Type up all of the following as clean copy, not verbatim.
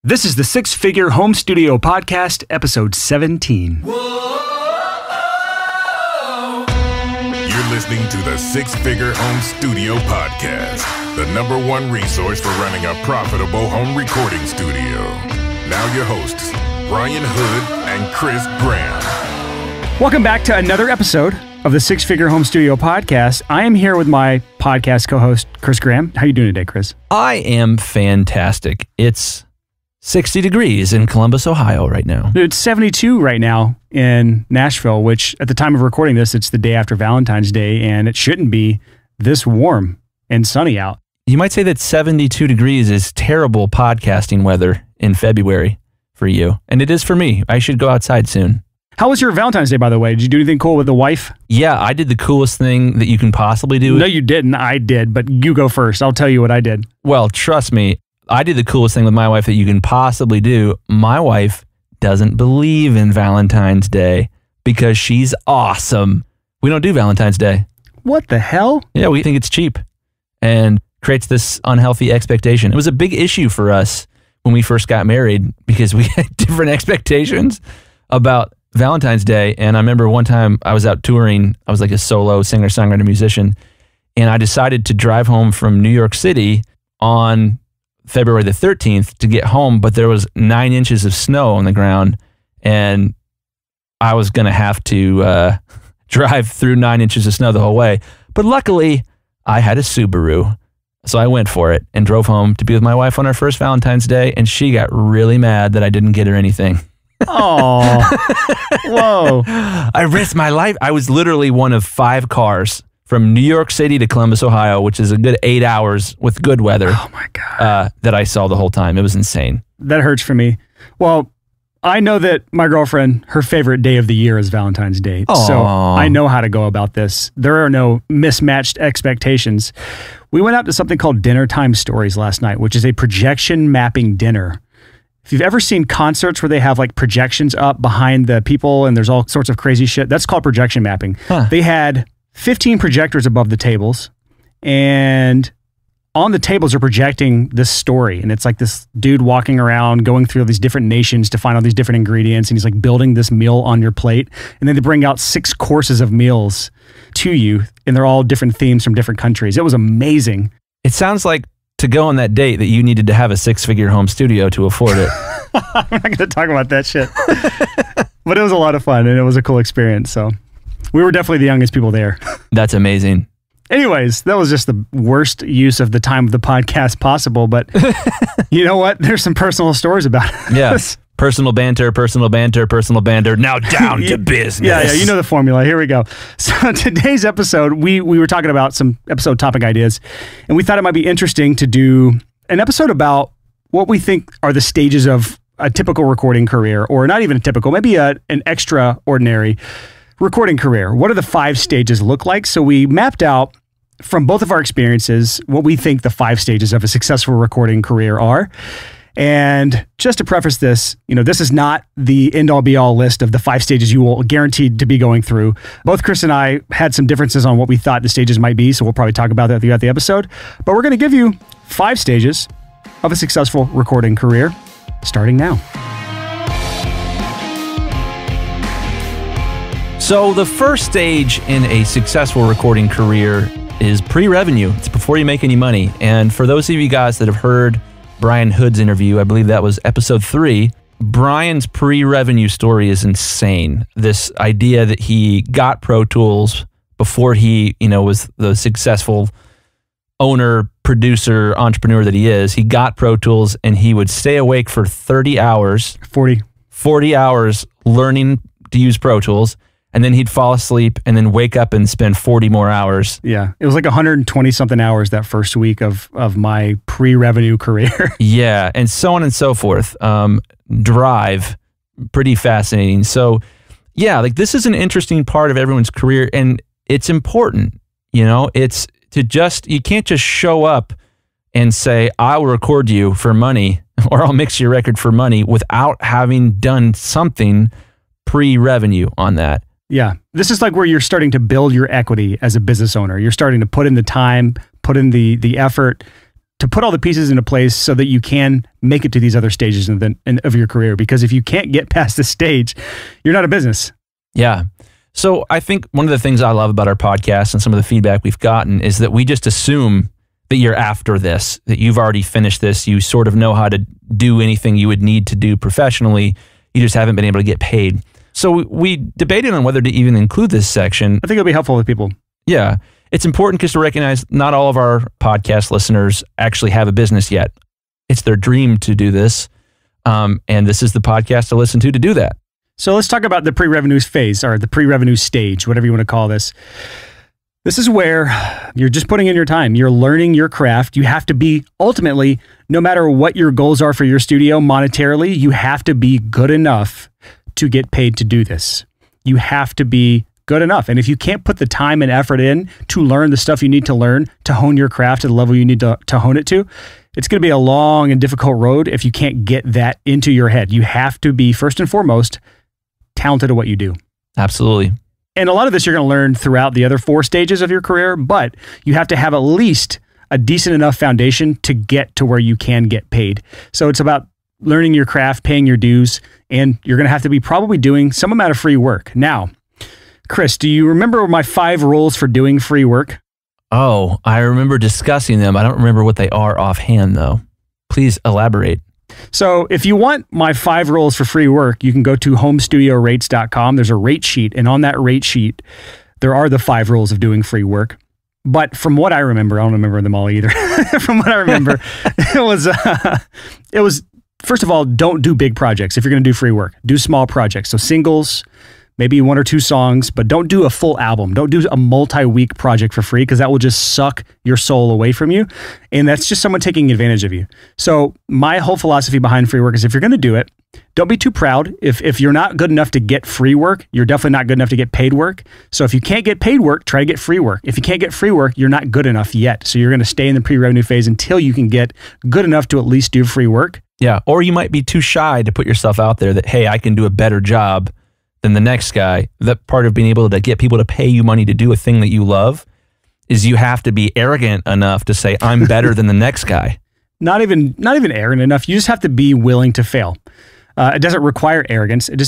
This is the Six Figure Home Studio Podcast, episode 17. You're listening to the Six Figure Home Studio Podcast, the #1 resource for running a profitable home recording studio. Now your hosts, Brian Hood and Chris Graham. Welcome back to another episode of the Six Figure Home Studio Podcast. I am here with my podcast co-host, Chris Graham. How are you doing today, Chris? I am fantastic. It's 60 degrees in Columbus, Ohio right now. It's 72 right now in Nashville, which at the time of recording this, it's the day after Valentine's Day, and it shouldn't be this warm and sunny out. You might say that 72 degrees is terrible podcasting weather in February for you, and it is for me. I should go outside soon. How was your Valentine's Day, by the way? Did you do anything cool with the wife? Yeah, I did the coolest thing that you can possibly do. No, you didn't. I did, but you go first. I'll tell you what I did. Well, trust me, I did the coolest thing with my wife that you can possibly do. My wife doesn't believe in Valentine's Day because she's awesome. We don't do Valentine's Day. What the hell? Yeah, we think it's cheap and creates this unhealthy expectation. It was a big issue for us when we first got married because we had different expectations about Valentine's Day. And I remember one time I was out touring. I was like a solo singer-songwriter musician. And I decided to drive home from New York City on February the 13th to get home, but there was 9 inches of snow on the ground, and I was going to have to drive through 9 inches of snow the whole way. But luckily, I had a Subaru, so I went for it and drove home to be with my wife on our first Valentine's Day, and she got really mad that I didn't get her anything. Oh, whoa. I risked my life. I was literally one of 5 cars from New York City to Columbus, Ohio, which is a good 8 hours with good weather. Oh my God. That I saw the whole time. It was insane. That hurts for me. Well, I know that my girlfriend, her favorite day of the year is Valentine's Day. Aww. So I know how to go about this. There are no mismatched expectations. We went out to something called Dinner Time Stories last night, which is a projection mapping dinner. If you've ever seen concerts where they have like projections up behind the people and there's all sorts of crazy shit, that's called projection mapping. Huh. They had 15 projectors above the tables, and on the tables are projecting this story. And it's like this dude walking around going through all these different nations to find all these different ingredients. And he's like building this meal on your plate. And then they bring out 6 courses of meals to you, and they're all different themes from different countries. It was amazing. It sounds like to go on that date that you needed to have a 6-figure home studio to afford it. I'm not going to talk about that shit. But it was a lot of fun, and it was a cool experience. So we were definitely the youngest people there. That's amazing. Anyways, that was just the worst use of the time of the podcast possible. But you know what? There's some personal stories about it. Yeah. Personal banter, personal banter, personal banter. Now down to business. Yeah, you know the formula. Here we go. So today's episode, we were talking about some episode topic ideas, and we thought it might be interesting to do an episode about what we think are the stages of a typical recording career, or not even a typical, maybe an extraordinary recording career. What do the 5 stages look like? So we mapped out from both of our experiences what we think the 5 stages of a successful recording career are. And just to preface this, this is not the end-all be-all list of the 5 stages you will guaranteed to be going through. Both Chris and I had some differences on what we thought the stages might be, so we'll probably talk about that throughout the episode. But we're going to give you 5 stages of a successful recording career, starting now. So the first stage in a successful recording career is pre-revenue. It's before you make any money. And for those of you guys that have heard Brian Hood's interview, I believe that was episode 3, Brian's pre-revenue story is insane. This idea that he got Pro Tools before he, was the successful owner, producer, entrepreneur that he is. He got Pro Tools and he would stay awake for 30 hours. 40 hours learning to use Pro Tools. And then he'd fall asleep and then wake up and spend 40 more hours. Yeah. It was like 120 something hours that first week of my pre-revenue career. Yeah. And so on and so forth. Drive, pretty fascinating. So yeah, like this is an interesting part of everyone's career, and it's important, it's to you can't just show up and say, I'll record you for money or I'll mix your record for money without having done something pre-revenue on that. Yeah. This is like where you're starting to build your equity as a business owner. You're starting to put in the time, put in the effort to put all the pieces into place so that you can make it to these other stages of your career. Because if you can't get past this stage, you're not a business. Yeah. So I think one of the things I love about our podcast and some of the feedback we've gotten is that we just assume that you're after this, that you've already finished this. You sort of know how to do anything you would need to do professionally. You just haven't been able to get paid. So we debated on whether to even include this section. I think it'll be helpful with people. Yeah. It's important because to recognize not all of our podcast listeners actually have a business yet. It's their dream to do this. And this is the podcast to listen to do that. So let's talk about the pre-revenue phase, or the pre-revenue stage, whatever you want to call this. This is where you're just putting in your time. You're learning your craft. You have to be, ultimately, no matter what your goals are for your studio monetarily, you have to be good enough to get paid to do this. You have to be good enough. And if you can't put the time and effort in to learn the stuff you need to learn to hone your craft to the level you need to hone it to, it's going to be a long and difficult road if you can't get that into your head. You have to be, first and foremost, talented at what you do. Absolutely. And a lot of this you're going to learn throughout the other 4 stages of your career, but you have to have at least a decent enough foundation to get to where you can get paid. So it's about learning your craft, paying your dues, and you're going to have to be probably doing some amount of free work. Now, Chris, do you remember my 5 rules for doing free work? Oh, I remember discussing them. I don't remember what they are offhand, though. Please elaborate. So if you want my 5 rules for free work, you can go to homestudiorates.com. There's a rate sheet, and on that rate sheet, there are the 5 rules of doing free work. But from what I remember, I don't remember them all either. From what I remember, it was, first of all, don't do big projects. If you're going to do free work, do small projects. So singles, maybe 1 or 2 songs, but don't do a full album. Don't do a multi-week project for free because that will just suck your soul away from you. And that's just someone taking advantage of you. So my whole philosophy behind free work is if you're going to do it, don't be too proud. If you're not good enough to get free work, you're definitely not good enough to get paid work. So if you can't get paid work, try to get free work. If you can't get free work, you're not good enough yet. So you're going to stay in the pre-revenue phase until you can get good enough to at least do free work. Yeah. Or you might be too shy to put yourself out there that, hey, I can do a better job than the next guy. That part of being able to get people to pay you money to do a thing that you love is you have to be arrogant enough to say, I'm better than the next guy. Not even arrogant enough. You just have to be willing to fail. It doesn't require arrogance. It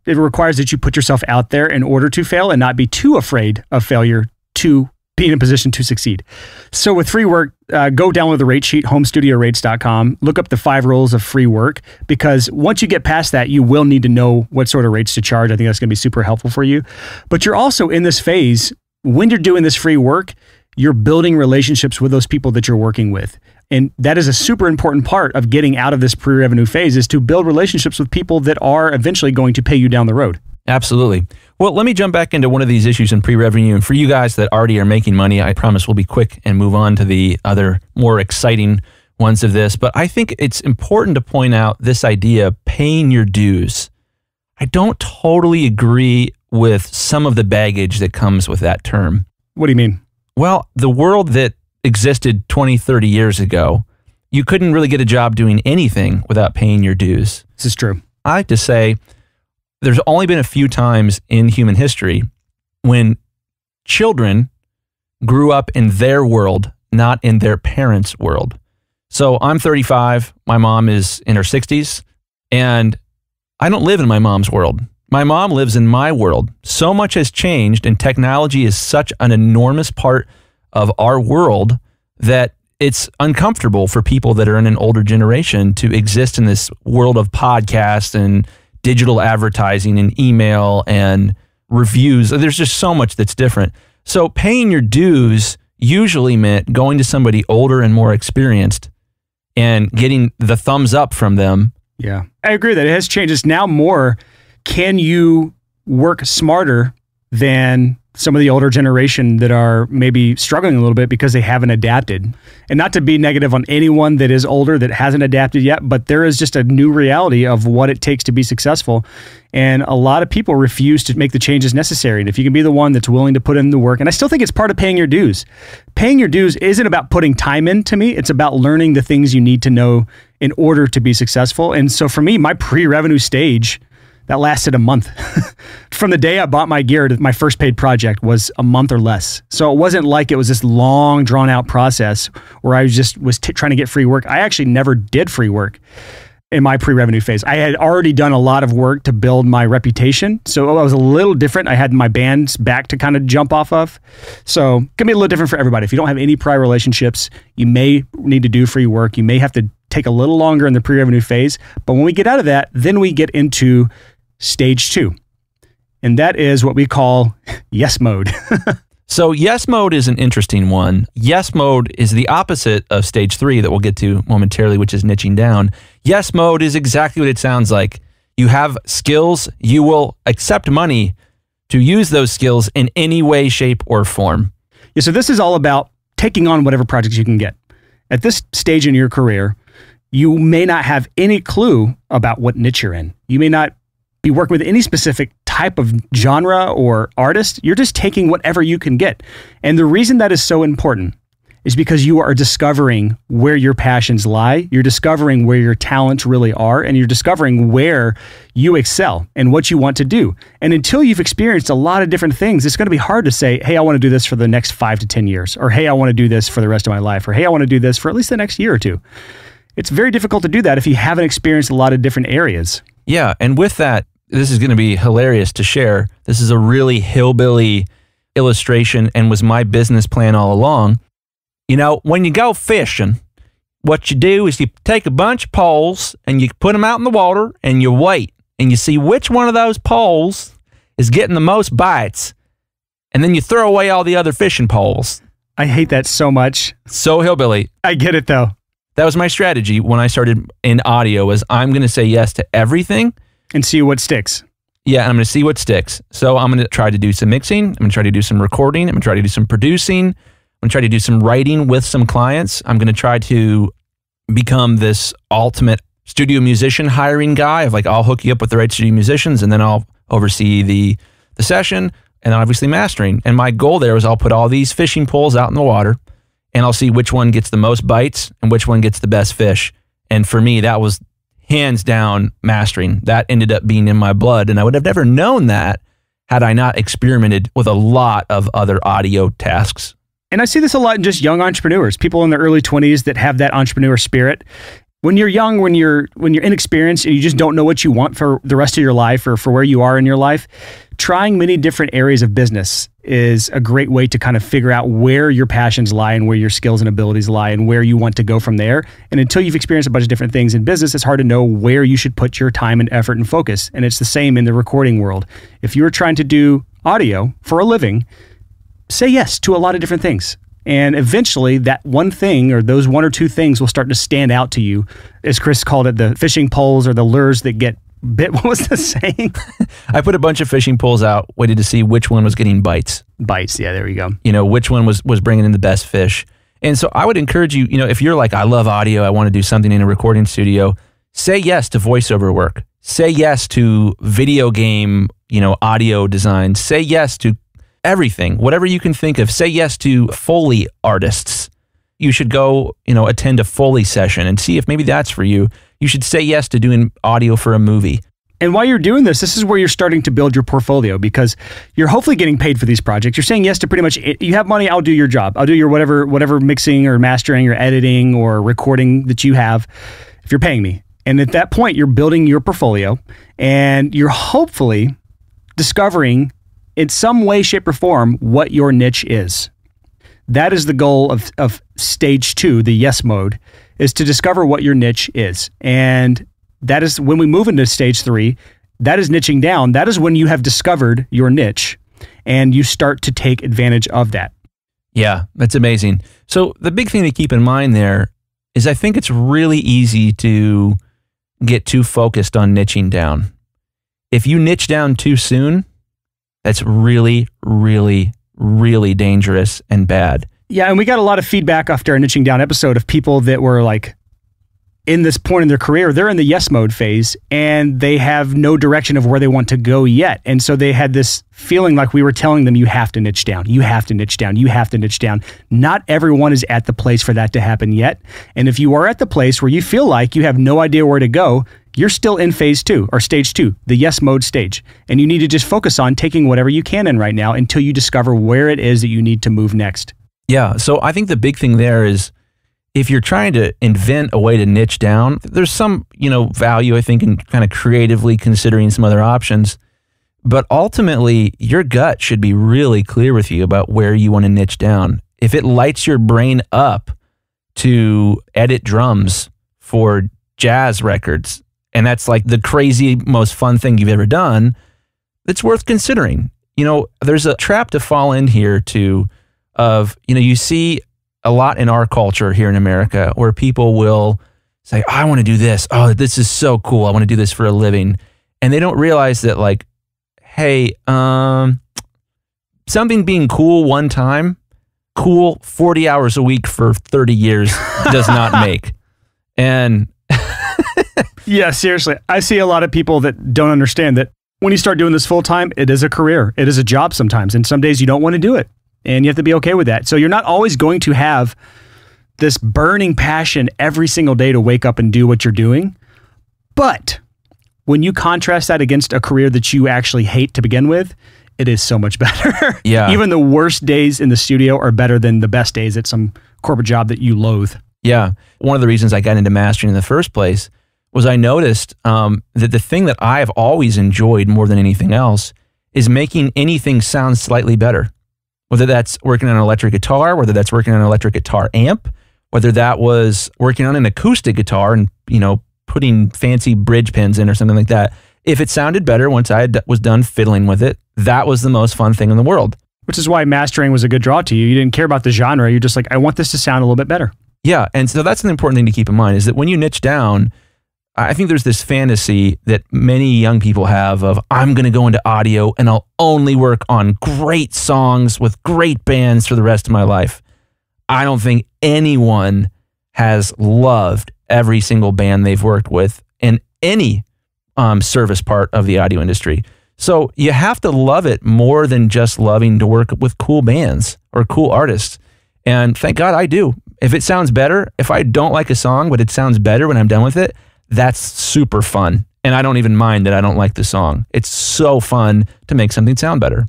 requires that you put yourself out there in order to fail and not be too afraid of failure to be in a position to succeed. So with free work, go download the rate sheet, homestudiorates.com. Look up the 5 rules of free work, because once you get past that, you will need to know what sort of rates to charge. I think that's going to be super helpful for you. But you're also in this phase, when you're doing this free work, you're building relationships with those people that you're working with. And that is a super important part of getting out of this pre-revenue phase, is to build relationships with people that are eventually going to pay you down the road. Absolutely. Well, let me jump back into one of these issues in pre-revenue. And for you guys that already are making money, I promise we'll be quick and move on to the other more exciting ones of this. But I think it's important to point out this idea of paying your dues. I don't totally agree with some of the baggage that comes with that term. What do you mean? Well, the world that existed 20, 30 years ago, you couldn't really get a job doing anything without paying your dues. This is true. I like to say there's only been a few times in human history when children grew up in their world, not in their parents' world. So I'm 35, my mom is in her 60s, and I don't live in my mom's world. My mom lives in my world. So much has changed, and technology is such an enormous part of our world that it's uncomfortable for people that are in an older generation to exist in this world of podcasts and digital advertising and email and reviews. There's just so much that's different. So paying your dues usually meant going to somebody older and more experienced and getting the thumbs up from them. Yeah, I agree that it has changed. It's now more, can you work smarter than some of the older generation that are maybe struggling a little bit because they haven't adapted? And not to be negative on anyone that is older that hasn't adapted yet, but there is just a new reality of what it takes to be successful. And a lot of people refuse to make the changes necessary. And if you can be the one that's willing to put in the work, and I still think it's part of paying your dues. Paying your dues isn't about putting time in, to me. It's about learning the things you need to know in order to be successful. And so for me, my pre-revenue stage, that lasted a month. From the day I bought my gear to my first paid project was a month or less. So it wasn't like it was this long, drawn out process where I was trying to get free work. I actually never did free work in my pre-revenue phase. I had already done a lot of work to build my reputation. So I was a little different. I had my band's back to kind of jump off of. So it can be a little different for everybody. If you don't have any prior relationships, you may need to do free work. You may have to take a little longer in the pre-revenue phase. But when we get out of that, then we get into stage 2. And that is what we call yes mode. So yes mode is an interesting one. Yes mode is the opposite of stage 3 that we'll get to momentarily, which is niching down. Yes mode is exactly what it sounds like. You have skills, you will accept money to use those skills in any way, shape, or form. Yeah, so this is all about taking on whatever projects you can get. At this stage in your career, you may not have any clue about what niche you're in. You may not be working with any specific type of genre or artist. You're just taking whatever you can get. And the reason that is so important is because you are discovering where your passions lie. You're discovering where your talents really are, and you're discovering where you excel and what you want to do. And until you've experienced a lot of different things, it's going to be hard to say, hey, I want to do this for the next 5 to 10 years, or hey, I want to do this for the rest of my life, or hey, I want to do this for at least the next year or two. It's very difficult to do that if you haven't experienced a lot of different areas. Yeah, and with that, this is going to be hilarious to share. This is a really hillbilly illustration and was my business plan all along. You know, when you go fishing, what you do is you take a bunch of poles and you put them out in the water and you wait and you see which one of those poles is getting the most bites. And then you throw away all the other fishing poles. I hate that so much. So hillbilly. I get it though. That was my strategy when I started in audio, was I'm going to say yes to everything. And see what sticks. Yeah, I'm going to see what sticks. So I'm going to try to do some mixing. I'm going to try to do some recording. I'm going to try to do some producing. I'm going to try to do some writing with some clients. I'm going to try to become this ultimate studio musician hiring guy of like, I'll hook you up with the right studio musicians and then I'll oversee the session and obviously mastering. And my goal there was I'll put all these fishing poles out in the water and I'll see which one gets the most bites and which one gets the best fish. And for me, that was hands down mastering. That ended up being in my blood. And I would have never known that had I not experimented with a lot of other audio tasks. And I see this a lot in just young entrepreneurs, people in their early 20s that have that entrepreneur spirit. When you're young, when you're inexperienced and you just don't know what you want for the rest of your life or for where you are in your life, trying many different areas of business is a great way to kind of figure out where your passions lie and where your skills and abilities lie and where you want to go from there. And until you've experienced a bunch of different things in business, it's hard to know where you should put your time and effort and focus. And it's the same in the recording world. If you're trying to do audio for a living, say yes to a lot of different things. And eventually that one thing or those one or two things will start to stand out to you. As Chris called it, the fishing poles or the lures that get bit. What was the saying? I put a bunch of fishing poles out, waited to see which one was getting bites. Bites, yeah, there you go. You know, which one was bringing in the best fish. And so I would encourage you, you know, if you're like, I love audio, I want to do something in a recording studio, say yes to voiceover work. Say yes to video game, you know, audio design. Say yes to everything, whatever you can think of. Say yes to Foley artists. You should go, you know, attend a Foley session and see if maybe that's for you. You should say yes to doing audio for a movie. And while you're doing this is where you're starting to build your portfolio, because you're hopefully getting paid for these projects. You're saying yes to pretty much, you have money, I'll do your job. I'll do your whatever mixing or mastering or editing or recording that you have if you're paying me. And at that point, you're building your portfolio and you're hopefully discovering in some way, shape, or form what your niche is. That is the goal of stage 2, the yes mode, is to discover what your niche is. And that is when we move into stage 3, that is niching down. That is when you have discovered your niche and you start to take advantage of that. Yeah, that's amazing. So the big thing to keep in mind there is I think it's really easy to get too focused on niching down. If you niche down too soon, that's really, really, really dangerous and bad. Yeah, and we got a lot of feedback after our niching down episode of people that were like, in this point in their career, they're in the yes mode phase and they have no direction of where they want to go yet. And so they had this feeling like we were telling them, you have to niche down, you have to niche down, you have to niche down. Not everyone is at the place for that to happen yet. And if you are at the place where you feel like you have no idea where to go, you're still in phase 2 or stage 2, the yes mode stage. And you need to just focus on taking whatever you can in right now until you discover where it is that you need to move next. Yeah. So I think the big thing there is if you're trying to invent a way to niche down, there's some, value, I think, in kind of creatively considering some other options. But ultimately, your gut should be really clear with you about where you want to niche down. If it lights your brain up to edit drums for jazz records, and that's like the crazy, most fun thing you've ever done, it's worth considering. There's a trap to fall in here too of, you see a lot in our culture here in America where people will say, I want to do this. Oh, this is so cool. I want to do this for a living. And they don't realize that, like, hey, something being cool one time, cool 40 hours a week for 30 years does not make. And yeah, seriously. I see a lot of people that don't understand that when you start doing this full time, it is a career. It is a job sometimes. And some days you don't want to do it. And you have to be okay with that. So you're not always going to have this burning passion every single day to wake up and do what you're doing. But when you contrast that against a career that you actually hate to begin with, it is so much better. Yeah. Even the worst days in the studio are better than the best days at some corporate job that you loathe. Yeah. One of the reasons I got into mastering in the first place was I noticed that the thing that I have always enjoyed more than anything else is making anything sound slightly better. Whether that's working on an electric guitar, whether that's working on an electric guitar amp, whether that was working on an acoustic guitar and, putting fancy bridge pins in or something like that. If it sounded better once I was done fiddling with it, that was the most fun thing in the world. Which is why mastering was a good draw to you. You didn't care about the genre. You're just like, I want this to sound a little bit better. Yeah. And so that's an important thing to keep in mind is that when you niche down, I think there's this fantasy that many young people have of, I'm going to go into audio and I'll only work on great songs with great bands for the rest of my life. I don't think anyone has loved every single band they've worked with in any service part of the audio industry. So you have to love it more than just loving to work with cool bands or cool artists. And thank God I do. If it sounds better, if I don't like a song, but it sounds better when I'm done with it, that's super fun. And I don't even mind that I don't like the song. It's so fun to make something sound better.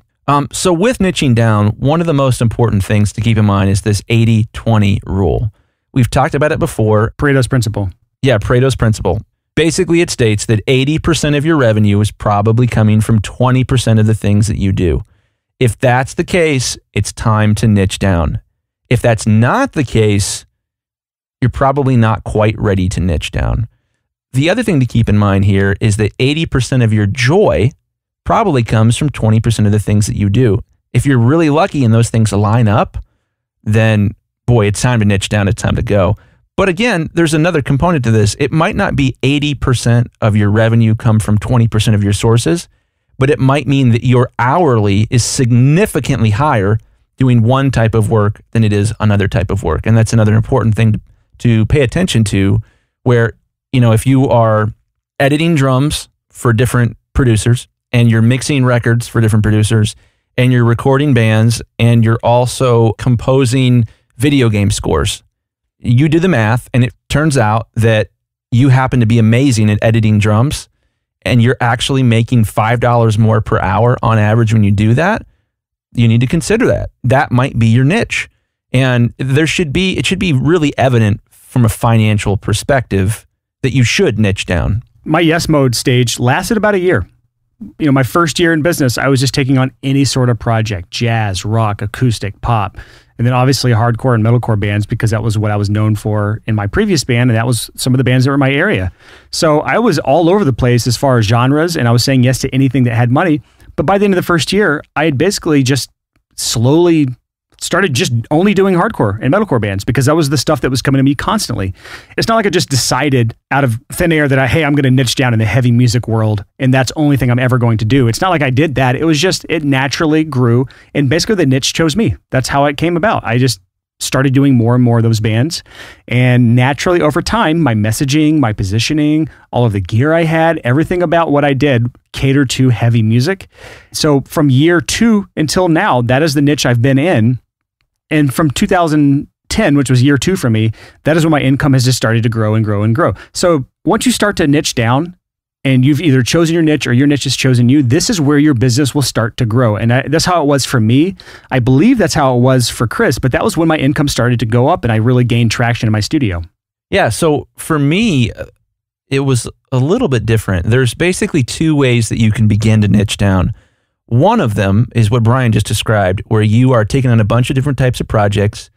So with niching down, one of the most important things to keep in mind is this 80-20 rule. We've talked about it before. Pareto's principle. Yeah, Pareto's principle. Basically, it states that 80% of your revenue is probably coming from 20% of the things that you do. If that's the case, it's time to niche down. If that's not the case, you're probably not quite ready to niche down. The other thing to keep in mind here is that 80% of your joy probably comes from 20% of the things that you do. If you're really lucky and those things line up, then boy, it's time to niche down, it's time to go. But again, there's another component to this. It might not be 80% of your revenue come from 20% of your sources, but it might mean that your hourly is significantly higher doing one type of work than it is another type of work. And that's another important thing to pay attention to, where, if you are editing drums for different producers and you're mixing records for different producers and you're recording bands and you're also composing video game scores, you do the math and it turns out that you happen to be amazing at editing drums and you're actually making $5 more per hour on average when you do that. You need to consider that. That might be your niche. And it should be really evident from a financial perspective that you should niche down. My yes mode stage lasted about a year. My first year in business, I was just taking on any sort of project, jazz, rock, acoustic, pop, and then obviously hardcore and metalcore bands, because that was what I was known for in my previous band, and that was some of the bands that were in my area. So I was all over the place as far as genres, and I was saying yes to anything that had money. But by the end of the first year, I had basically just slowly started just only doing hardcore and metalcore bands because that was the stuff that was coming to me constantly. It's not like I just decided out of thin air that I'm going to niche down in the heavy music world and that's the only thing I'm ever going to do. It's not like I did that. It was just, it naturally grew and basically the niche chose me. That's how it came about. I just started doing more and more of those bands, and naturally over time, my messaging, my positioning, all of the gear I had, everything about what I did catered to heavy music. So from year 2 until now, that is the niche I've been in. And from 2010, which was year 2 for me, that is when my income has just started to grow and grow and grow. So once you start to niche down and you've either chosen your niche or your niche has chosen you, this is where your business will start to grow. And that's how it was for me. I believe that's how it was for Chris, but that was when my income started to go up and I really gained traction in my studio. Yeah. So for me, it was a little bit different. There's basically two ways that you can begin to niche down. One of them is what Brian just described, where you are taking on a bunch of different types of projects,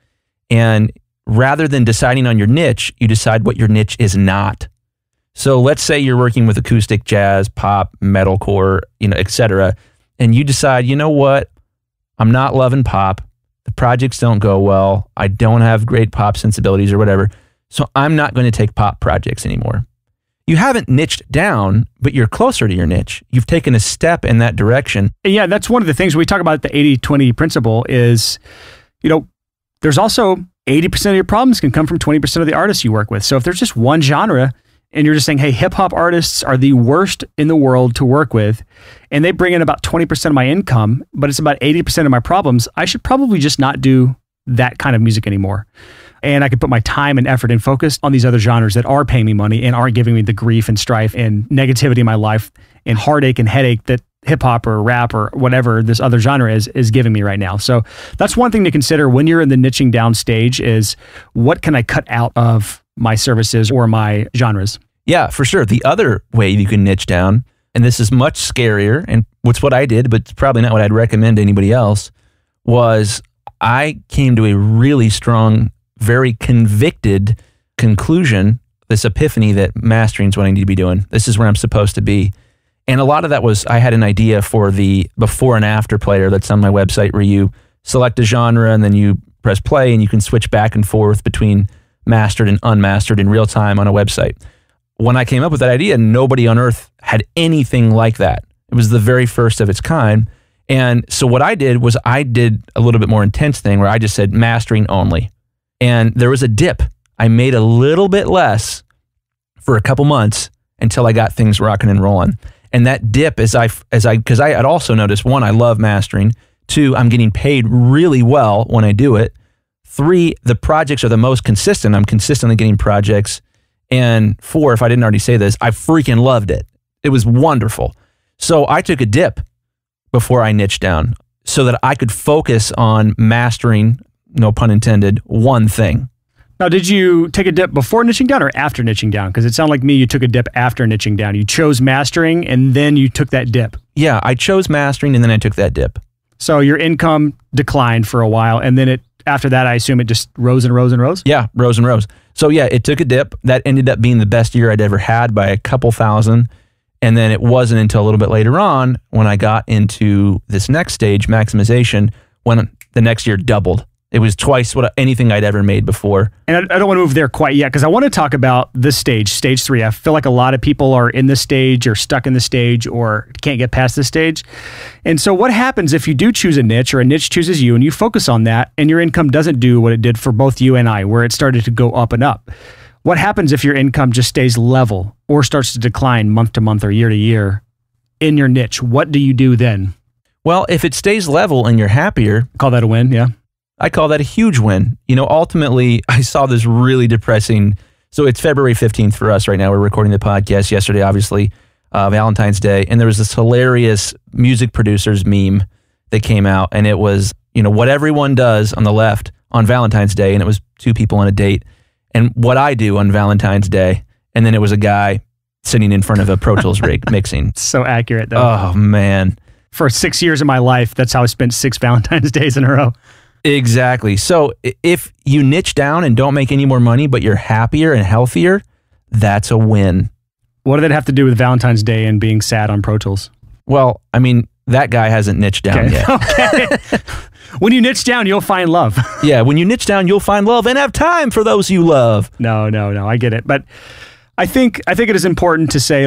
and rather than deciding on your niche, you decide what your niche is not. So let's say you're working with acoustic jazz, pop, metalcore, etc., and you decide, you know what, I'm not loving pop. The projects don't go well. I don't have great pop sensibilities or whatever. So I'm not going to take pop projects anymore. You haven't niched down, but you're closer to your niche. You've taken a step in that direction. Yeah, that's one of the things we talk about the 80-20 principle is, there's also 80% of your problems can come from 20% of the artists you work with. So if there's just one genre and you're just saying, hey, hip hop artists are the worst in the world to work with, and they bring in about 20% of my income, but it's about 80% of my problems, I should probably just not do that kind of music anymore. And I could put my time and effort and focus on these other genres that are paying me money and aren't giving me the grief and strife and negativity in my life and heartache and headache that hip hop or rap or whatever this other genre is giving me right now. So that's one thing to consider when you're in the niching down stage is what can I cut out of my services or my genres? Yeah, for sure. The other way you can niche down, and this is much scarier, and it's what I did, but it's probably not what I'd recommend to anybody else, was I came to a really strong, very convicted conclusion, this epiphany that mastering is what I need to be doing. This is where I'm supposed to be. And a lot of that was I had an idea for the before and after player that's on my website where you select a genre and then you press play and you can switch back and forth between mastered and unmastered in real time on a website. When I came up with that idea, nobody on earth had anything like that. It was the very first of its kind. And so what I did was I did a little bit more intense thing where I just said mastering only. And there was a dip. I made a little bit less for a couple months until I got things rocking and rolling. And that dip because I had also noticed, one, I love mastering. Two, I'm getting paid really well when I do it. Three, the projects are the most consistent. I'm consistently getting projects. And four, if I didn't already say this, I freaking loved it. It was wonderful. So I took a dip before I niched down so that I could focus on mastering, no pun intended, one thing. Now, did you take a dip before niching down or after niching down? Because it sounded like me, you took a dip after niching down. You chose mastering and then you took that dip. Yeah, I chose mastering and then I took that dip. So your income declined for a while and then after that, I assume it just rose and rose and rose? Yeah, rose and rose. So yeah, it took a dip. That ended up being the best year I'd ever had by a couple thousand. And then it wasn't until a little bit later on when I got into this next stage, maximization, when the next year doubled. It was twice anything I'd ever made before. And I don't want to move there quite yet because I want to talk about this stage, stage 3. I feel like a lot of people are in this stage or stuck in the stage or can't get past this stage. And so what happens if you do choose a niche or a niche chooses you and you focus on that and your income doesn't do what it did for both you and I, where it started to go up and up? What happens if your income just stays level or starts to decline month to month or year to year in your niche? What do you do then? Well, if it stays level and you're happier. Call that a win, yeah. I call that a huge win. Ultimately, I saw this really depressing. So it's February 15th for us right now. We're recording the podcast yesterday, obviously, Valentine's Day. And there was this hilarious music producers meme that came out. And it was, what everyone does on the left on Valentine's Day. And it was two people on a date. And what I do on Valentine's Day. And then it was a guy sitting in front of a Pro Tools rig mixing. So accurate, though. Oh, man. For 6 years of my life, that's how I spent 6 Valentine's days in a row. Exactly. So if you niche down and don't make any more money, but you're happier and healthier, that's a win. What did that have to do with Valentine's Day and being sad on Pro Tools? Well, I mean, that guy hasn't niched down yet. Okay. When you niche down, you'll find love. Yeah, when you niche down, you'll find love and have time for those you love. No, I get it. But I think it is important to say,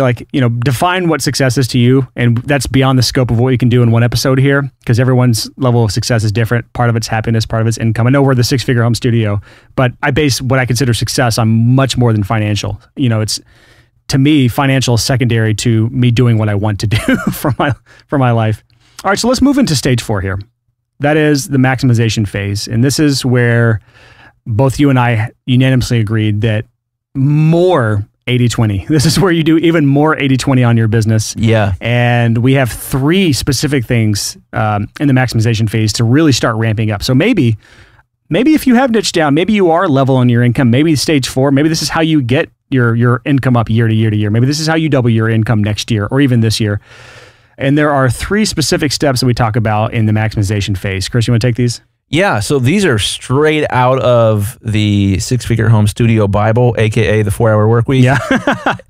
define what success is to you. And that's beyond the scope of what you can do in one episode here, because everyone's level of success is different. Part of it's happiness, part of it's income. I know we're the Six Figure Home Studio, but I base what I consider success on much more than financial. It's, to me, financial is secondary to me doing what I want to do for my life. All right, so let's move into stage 4 here. That is the maximization phase. And this is where both you and I unanimously agreed that more 80-20. This is where you do even more 80-20 on your business. Yeah. And we have 3 specific things in the maximization phase to really start ramping up. So maybe if you have niched down, maybe you are level on your income, maybe stage 4, maybe this is how you get your income up year to year to year. Maybe this is how you double your income next year or even this year. And there are 3 specific steps that we talk about in the maximization phase. Chris, you want to take these? Yeah, so these are straight out of the Six Figure Home Studio Bible, aka the 4-Hour Work Week. Yeah.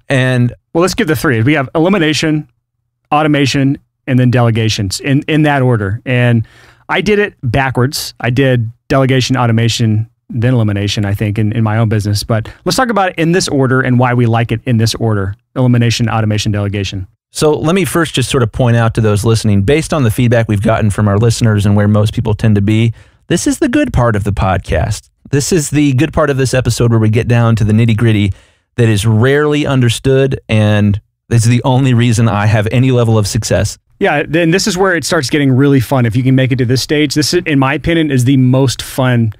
And well, let's give the 3. We have elimination, automation, and then delegations in that order. And I did it backwards. I did delegation, automation, then elimination, I think, in my own business. But let's talk about it in this order and why we like it in this order: elimination, automation, delegation. So let me first just sort of point out to those listening, based on the feedback we've gotten from our listeners and where most people tend to be, this is the good part of the podcast. This is the good part of this episode where we get down to the nitty-gritty that is rarely understood, and this is the only reason I have any level of success. Yeah, then this is where it starts getting really fun. If you can make it to this stage, this, in my opinion, is the most fun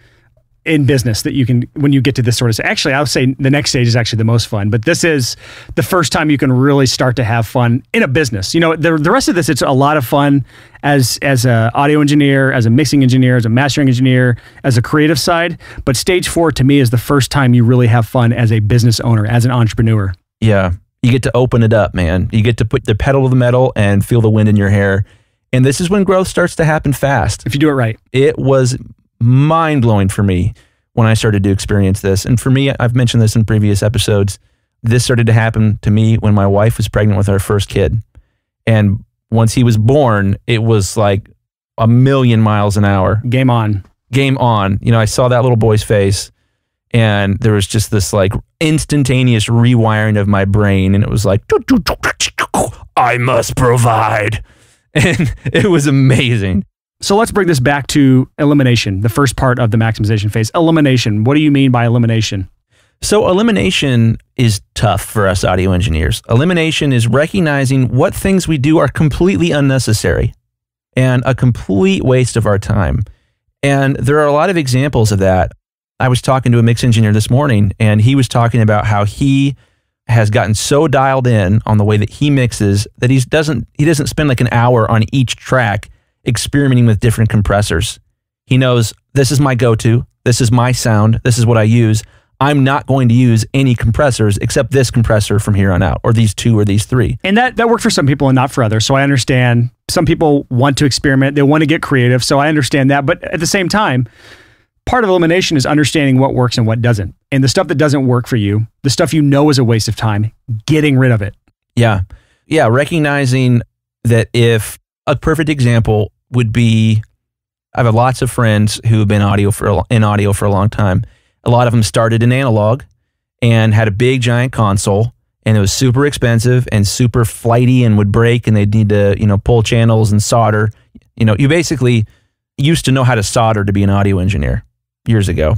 in business that you can, when you get to this sort of, actually, I would say the next stage is actually the most fun, but this is the first time you can really start to have fun in a business. You know, the rest of this, it's a lot of fun as a audio engineer, as a mixing engineer, as a mastering engineer, as a creative side. But stage 4 to me is the first time you really have fun as a business owner, as an entrepreneur. Yeah. You get to open it up, man. You get to put the pedal to the metal and feel the wind in your hair. And this is when growth starts to happen fast. If you do it right. It was mind-blowing for me when I started to experience this. And for me, I've mentioned this in previous episodes, this started to happen to me when my wife was pregnant with our first kid. And once he was born, it was like a million miles an hour. Game on. Game on. You know, I saw that little boy's face and there was just this like instantaneous rewiring of my brain. And it was like, I must provide. And it was amazing. So let's bring this back to elimination, the first part of the maximization phase. Elimination. What do you mean by elimination? So elimination is tough for us audio engineers. Elimination is recognizing what things we do are completely unnecessary and a complete waste of our time. And there are a lot of examples of that. I was talking to a mix engineer this morning, and he was talking about how he has gotten so dialed in on the way that he mixes that he doesn't spend like an hour on each track experimenting with different compressors. He knows this is my go-to, this is my sound, this is what I use. I'm not going to use any compressors except this compressor from here on out, or these 2 or these 3. And that worked for some people and not for others. So I understand some people want to experiment, they want to get creative. So I understand that. But at the same time, part of elimination is understanding what works and what doesn't. And the stuff that doesn't work for you, the stuff you know is a waste of time, getting rid of it. Yeah. Yeah. Recognizing that if a perfect example would be, I have lots of friends who have been in audio for a long time. A lot of them started in analog and had a big giant console, and it was super expensive and super flighty and would break, and they'd need to, pull channels and solder. You basically used to know how to solder to be an audio engineer years ago.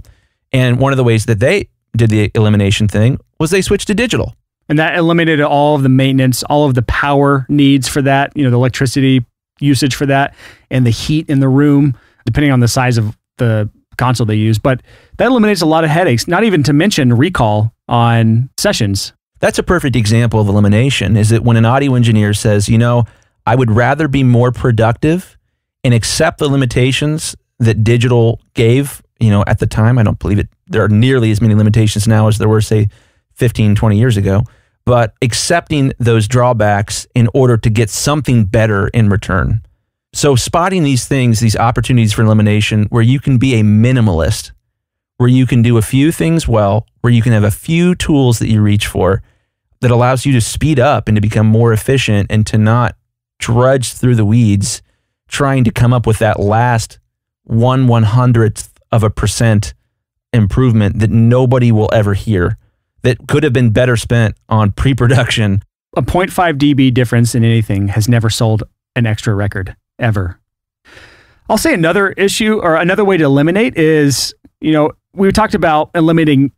And one of the ways that they did the elimination thing was they switched to digital. And that eliminated all of the maintenance, all of the power needs for that, the electricity usage for that, and the heat in the room, depending on the size of the console they use. But that eliminates a lot of headaches, not even to mention recall on sessions. That's a perfect example of elimination, is that when an audio engineer says, I would rather be more productive and accept the limitations that digital gave, at the time. I don't believe there are nearly as many limitations now as there were, say, 15, 20 years ago. But accepting those drawbacks in order to get something better in return. So spotting these things, these opportunities for elimination, where you can be a minimalist, where you can do a few things well, where you can have a few tools that you reach for that allows you to speed up and to become more efficient and to not drudge through the weeds trying to come up with that last 1/100th% improvement that nobody will ever hear, that could have been better spent on pre-production. A 0.5 dB difference in anything has never sold an extra record, ever. I'll say another issue or another way to eliminate is, we talked about eliminating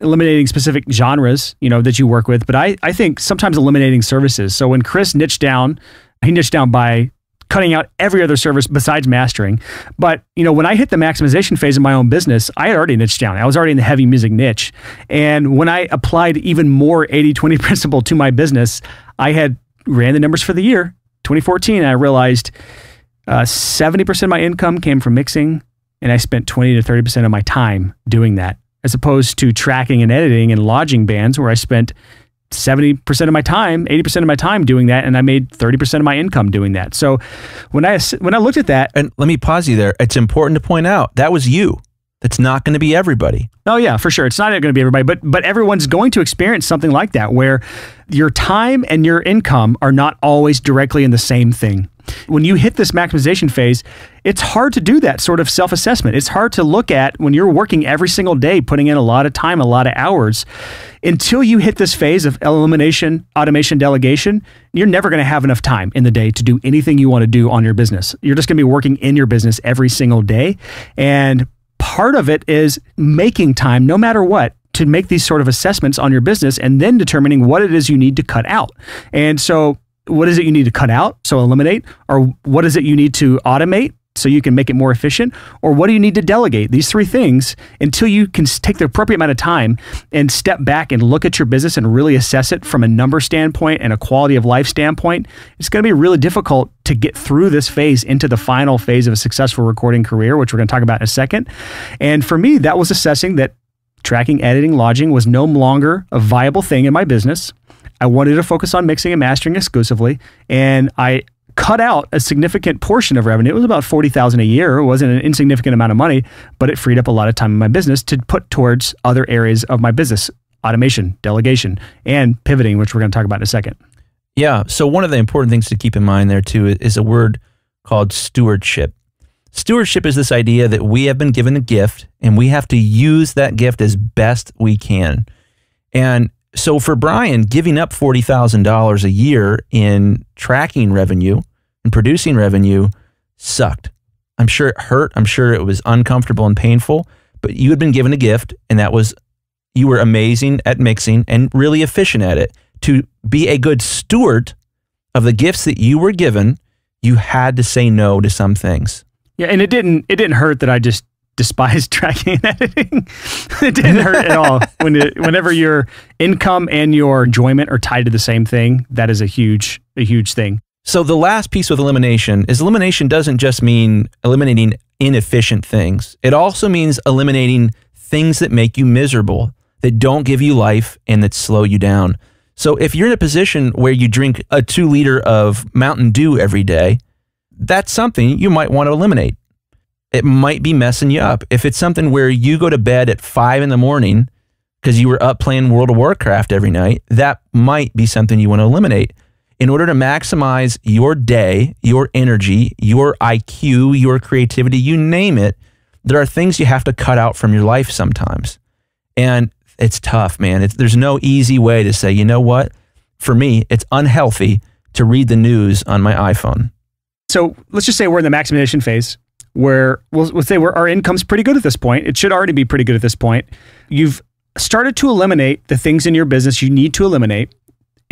specific genres, that you work with, but I think sometimes eliminating services. So when Chris niched down, he niched down by cutting out every other service besides mastering. But, when I hit the maximization phase of my own business, I had already niched down. I was already in the heavy music niche. And when I applied even more 80-20 principle to my business, I had ran the numbers for the year, 2014, and I realized 70% of my income came from mixing, and I spent 20 to 30% of my time doing that, as opposed to tracking and editing and lodging bands where I spent 70% of my time, 80% of my time doing that, and I made 30% of my income doing that. So when I looked at that, and let me pause you there. It's important to point out that was you. That's not going to be everybody. Oh yeah, for sure. It's not going to be everybody, but everyone's going to experience something like that, where your time and your income are not always directly in the same thing. When you hit this maximization phase, it's hard to do that sort of self-assessment. It's hard to look at when you're working every single day, putting in a lot of time, a lot of hours, until you hit this phase of elimination, automation, delegation. You're never going to have enough time in the day to do anything you want to do on your business. You're just going to be working in your business every single day. And part of it is making time, no matter what, to make these sort of assessments on your business and then determining what it is you need to cut out. And so what is it you need to cut out, so eliminate? Or what is it you need to automate so you can make it more efficient? Or what do you need to delegate? These three things, until you can take the appropriate amount of time and step back and look at your business and really assess it from a number standpoint and a quality of life standpoint, it's going to be really difficult to get through this phase into the final phase of a successful recording career, which we're going to talk about in a second. And for me, that was assessing that tracking, editing, lodging was no longer a viable thing in my business. I wanted to focus on mixing and mastering exclusively, and I cut out a significant portion of revenue. It was about $40,000 a year. It wasn't an insignificant amount of money, but it freed up a lot of time in my business to put towards other areas of my business: automation, delegation, and pivoting, which we're going to talk about in a second. Yeah. So one of the important things to keep in mind there too is a word called stewardship. Stewardship is this idea that we have been given a gift and we have to use that gift as best we can. And so for Brian, giving up $40,000 a year in tracking revenue and producing revenue sucked. I'm sure it hurt. I'm sure it was uncomfortable and painful, but you had been given a gift, and that was you were amazing at mixing and really efficient at it. To be a good steward of the gifts that you were given, you had to say no to some things. Yeah, and it didn't hurt that I just despised tracking and editing. It didn't hurt at all. Whenever your income and your enjoyment are tied to the same thing, that is a huge thing. So the last piece with elimination doesn't just mean eliminating inefficient things. It also means eliminating things that make you miserable, that don't give you life, and that slow you down. So if you're in a position where you drink a 2-liter of Mountain Dew every day, that's something you might want to eliminate. It might be messing you up. If it's something where you go to bed at 5 in the morning because you were up playing World of Warcraft every night, that might be something you want to eliminate. In order to maximize your day, your energy, your IQ, your creativity, you name it, there are things you have to cut out from your life sometimes. And it's tough, man. There's no easy way to say, you know what? For me, it's unhealthy to read the news on my iPhone. So let's just say we're in the maximization phase, where we'll say our income's pretty good at this point. It should already be pretty good at this point. You've started to eliminate the things in your business you need to eliminate.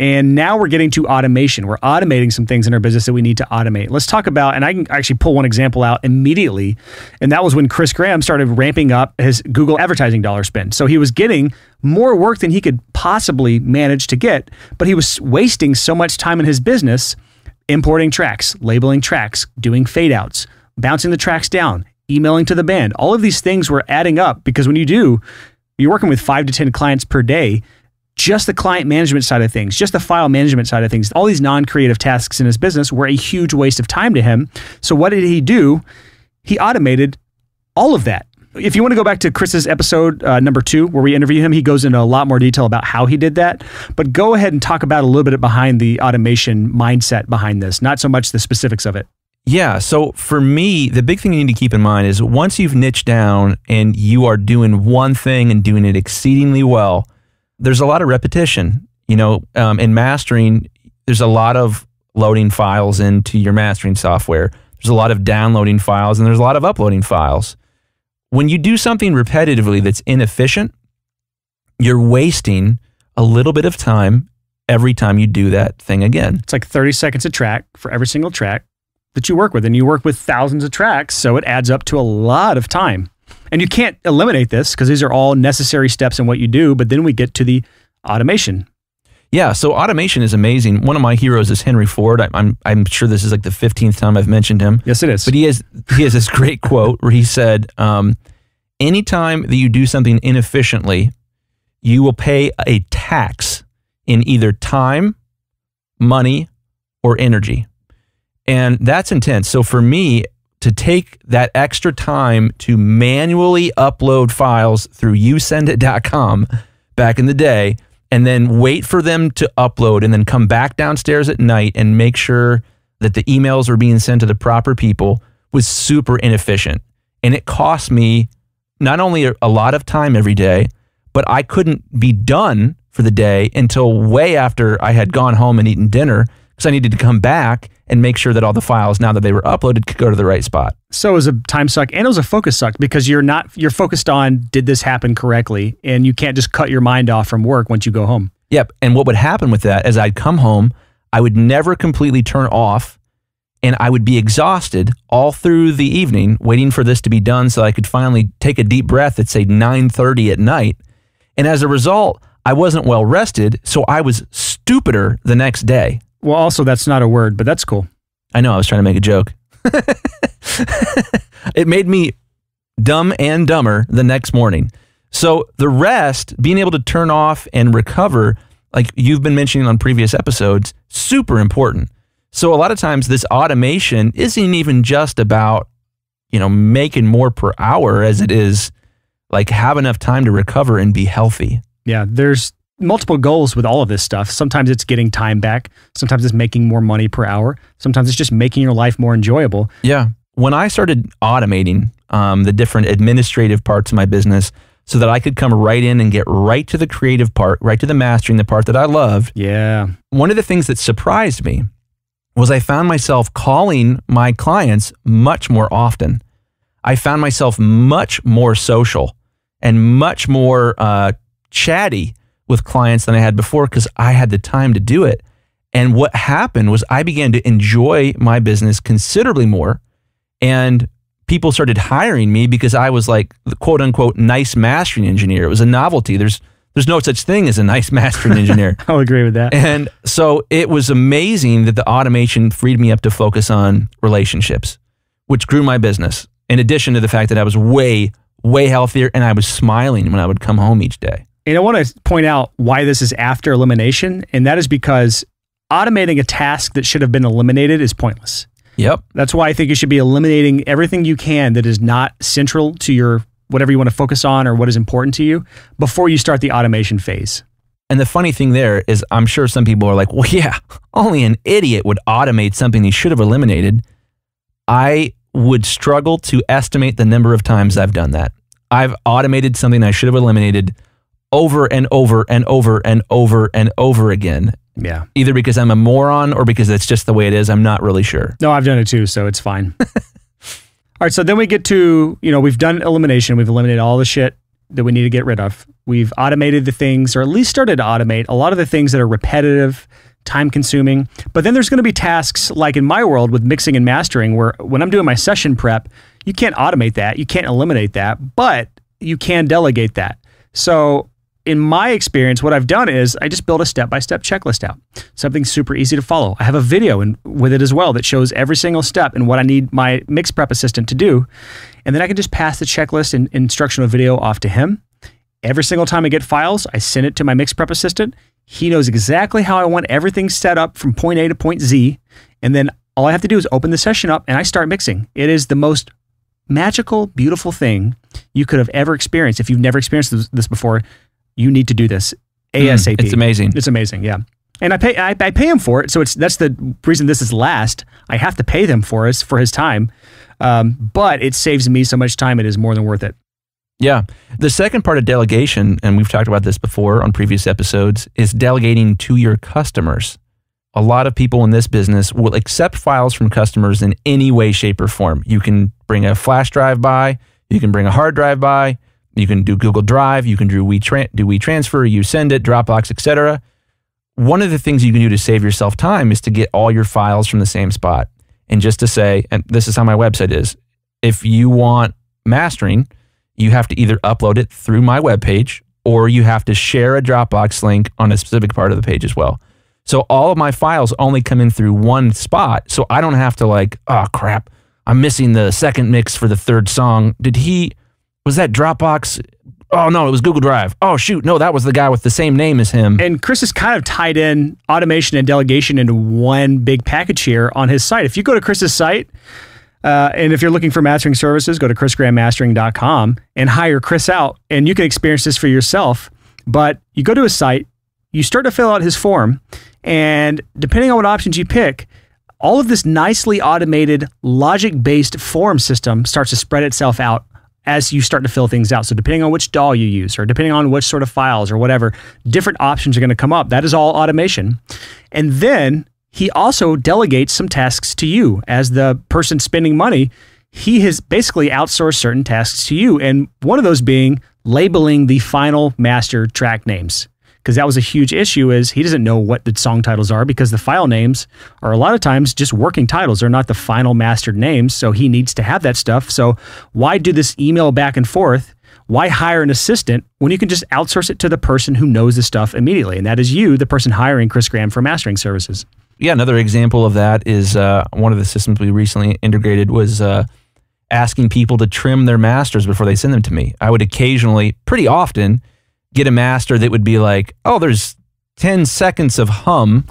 And now we're getting to automation. We're automating some things in our business that we need to automate. Let's talk about, and I can actually pull one example out immediately. And that was when Chris Graham started ramping up his Google advertising dollar spend. So he was getting more work than he could possibly manage to get, but he was wasting so much time in his business importing tracks, labeling tracks, doing fade outs, bouncing the tracks down, emailing to the band. All of these things were adding up, because when you're working with 5 to 10 clients per day, just the client management side of things, just the file management side of things, all these non-creative tasks in his business were a huge waste of time to him. So what did he do? He automated all of that. If you want to go back to Chris's episode number 2, where we interview him, he goes into a lot more detail about how he did that. But go ahead and talk about a little bit behind the automation mindset behind this, not so much the specifics of it. Yeah. So for me, the big thing you need to keep in mind is once you've niched down and you are doing one thing and doing it exceedingly well, there's a lot of repetition. In mastering, there's a lot of loading files into your mastering software. There's a lot of downloading files, and there's a lot of uploading files. When you do something repetitively that's inefficient, you're wasting a little bit of time every time you do that thing again. It's like 30 seconds a track for every single track. that you work with, and you work with thousands of tracks, so it adds up to a lot of time. And you can't eliminate this because these are all necessary steps in what you do, but then we get to the automation. Yeah, so automation is amazing. One of my heroes is Henry Ford. I'm sure this is like the 15th time I've mentioned him. Yes, it is. But he has this great quote where he said, anytime that you do something inefficiently, you will pay a tax in either time, money, or energy. And that's intense. So for me, to take that extra time to manually upload files through yousendit.com back in the day, and then wait for them to upload and then come back downstairs at night and make sure that the emails are being sent to the proper people was super inefficient. And it cost me not only a lot of time every day, but I couldn't be done for the day until way after I had gone home and eaten dinner, because I needed to come back and make sure that all the files, now that they were uploaded, could go to the right spot. So it was a time suck and it was a focus suck because you're focused on, did this happen correctly? And you can't just cut your mind off from work once you go home. Yep. And what would happen with that is I'd come home, I would never completely turn off, and I would be exhausted all through the evening waiting for this to be done so I could finally take a deep breath at, say, 9:30 at night. And as a result, I wasn't well rested, so I was stupider the next day. Well, also, that's not a word, but that's cool. I know, I was trying to make a joke. It made me dumb and dumber the next morning. So the rest, being able to turn off and recover, like you've been mentioning on previous episodes, super important. So a lot of times this automation isn't even just about, making more per hour as it is like have enough time to recover and be healthy. Yeah, there's multiple goals with all of this stuff. Sometimes it's getting time back. Sometimes it's making more money per hour. Sometimes it's just making your life more enjoyable. Yeah. When I started automating the different administrative parts of my business so that I could come right in and get right to the creative part, right to the mastering, the part that I loved. Yeah. One of the things that surprised me was I found myself calling my clients much more often. I found myself much more social and much more chatty with clients than I had before because I had the time to do it. And what happened was I began to enjoy my business considerably more, and people started hiring me because I was like the quote unquote nice mastering engineer. It was a novelty. There's no such thing as a nice mastering engineer. I'll agree with that. And so it was amazing that the automation freed me up to focus on relationships, which grew my business. In addition to the fact that I was way, way healthier and I was smiling when I would come home each day. And I want to point out why this is after elimination, and that is because automating a task that should have been eliminated is pointless. Yep. That's why I think you should be eliminating everything you can that is not central to your whatever you want to focus on or what is important to you before you start the automation phase. And the funny thing there is I'm sure some people are like, well, yeah, only an idiot would automate something he should have eliminated. I would struggle to estimate the number of times I've done that. I've automated something I should have eliminated over and over and over and over and over again. Yeah. Either because I'm a moron or because that's just the way it is. I'm not really sure. No, I've done it too, so it's fine. All right, so then we get to, we've done elimination. We've eliminated all the shit that we need to get rid of. We've automated the things, or at least started to automate a lot of the things that are repetitive, time consuming. But then there's going to be tasks like in my world with mixing and mastering where when I'm doing my session prep, you can't automate that. You can't eliminate that, but you can delegate that. So in my experience, what I've done is I just build a step-by-step checklist out. Something super easy to follow. I have a video with it as well that shows every single step and what I need my mix prep assistant to do. And then I can just pass the checklist and instructional video off to him. Every single time I get files, I send it to my mix prep assistant. He knows exactly how I want everything set up from point A to point Z. And then all I have to do is open the session up and I start mixing. It is the most magical, beautiful thing you could have ever experienced. If you've never experienced this before, you need to do this ASAP. It's amazing. It's amazing, yeah. And I pay him for it, so that's the reason this is last. I have to pay them for his time, but it saves me so much time. It is more than worth it. Yeah. The second part of delegation, and we've talked about this before on previous episodes, is delegating to your customers. A lot of people in this business will accept files from customers in any way, shape, or form. You can bring a flash drive by, you can bring a hard drive by, you can do Google Drive, you can do WeTransfer, YouSendIt, Dropbox, etc. One of the things you can do to save yourself time is to get all your files from the same spot. And just to say, and this is how my website is, if you want mastering, you have to either upload it through my webpage or you have to share a Dropbox link on a specific part of the page as well. So all of my files only come in through one spot. So I don't have to like, oh crap, I'm missing the second mix for the third song. Was that Dropbox? Oh no, it was Google Drive. Oh shoot, no, that was the guy with the same name as him. And Chris has kind of tied in automation and delegation into one big package here on his site. If you go to Chris's site, and if you're looking for mastering services, go to chrisgrahammastering.com and hire Chris out, and you can experience this for yourself. But you go to his site, you start to fill out his form, and depending on what options you pick, all of this nicely automated, logic-based form system starts to spread itself out as you start to fill things out. So depending on which DAW you use, or depending on which sort of files or whatever, different options are going to come up. That is all automation. And then he also delegates some tasks to you. As the person spending money, he has basically outsourced certain tasks to you. And one of those being labeling the final master track names. Because that was a huge issue, is he doesn't know what the song titles are, because the file names are a lot of times just working titles. They're not the final mastered names, so he needs to have that stuff. So why do this email back and forth? Why hire an assistant when you can just outsource it to the person who knows the stuff immediately? And that is you, the person hiring Chris Graham for mastering services. Yeah, another example of that is one of the systems we recently integrated was asking people to trim their masters before they send them to me. I would occasionally, pretty often, get a master that would be like, oh, there's 10 seconds of hum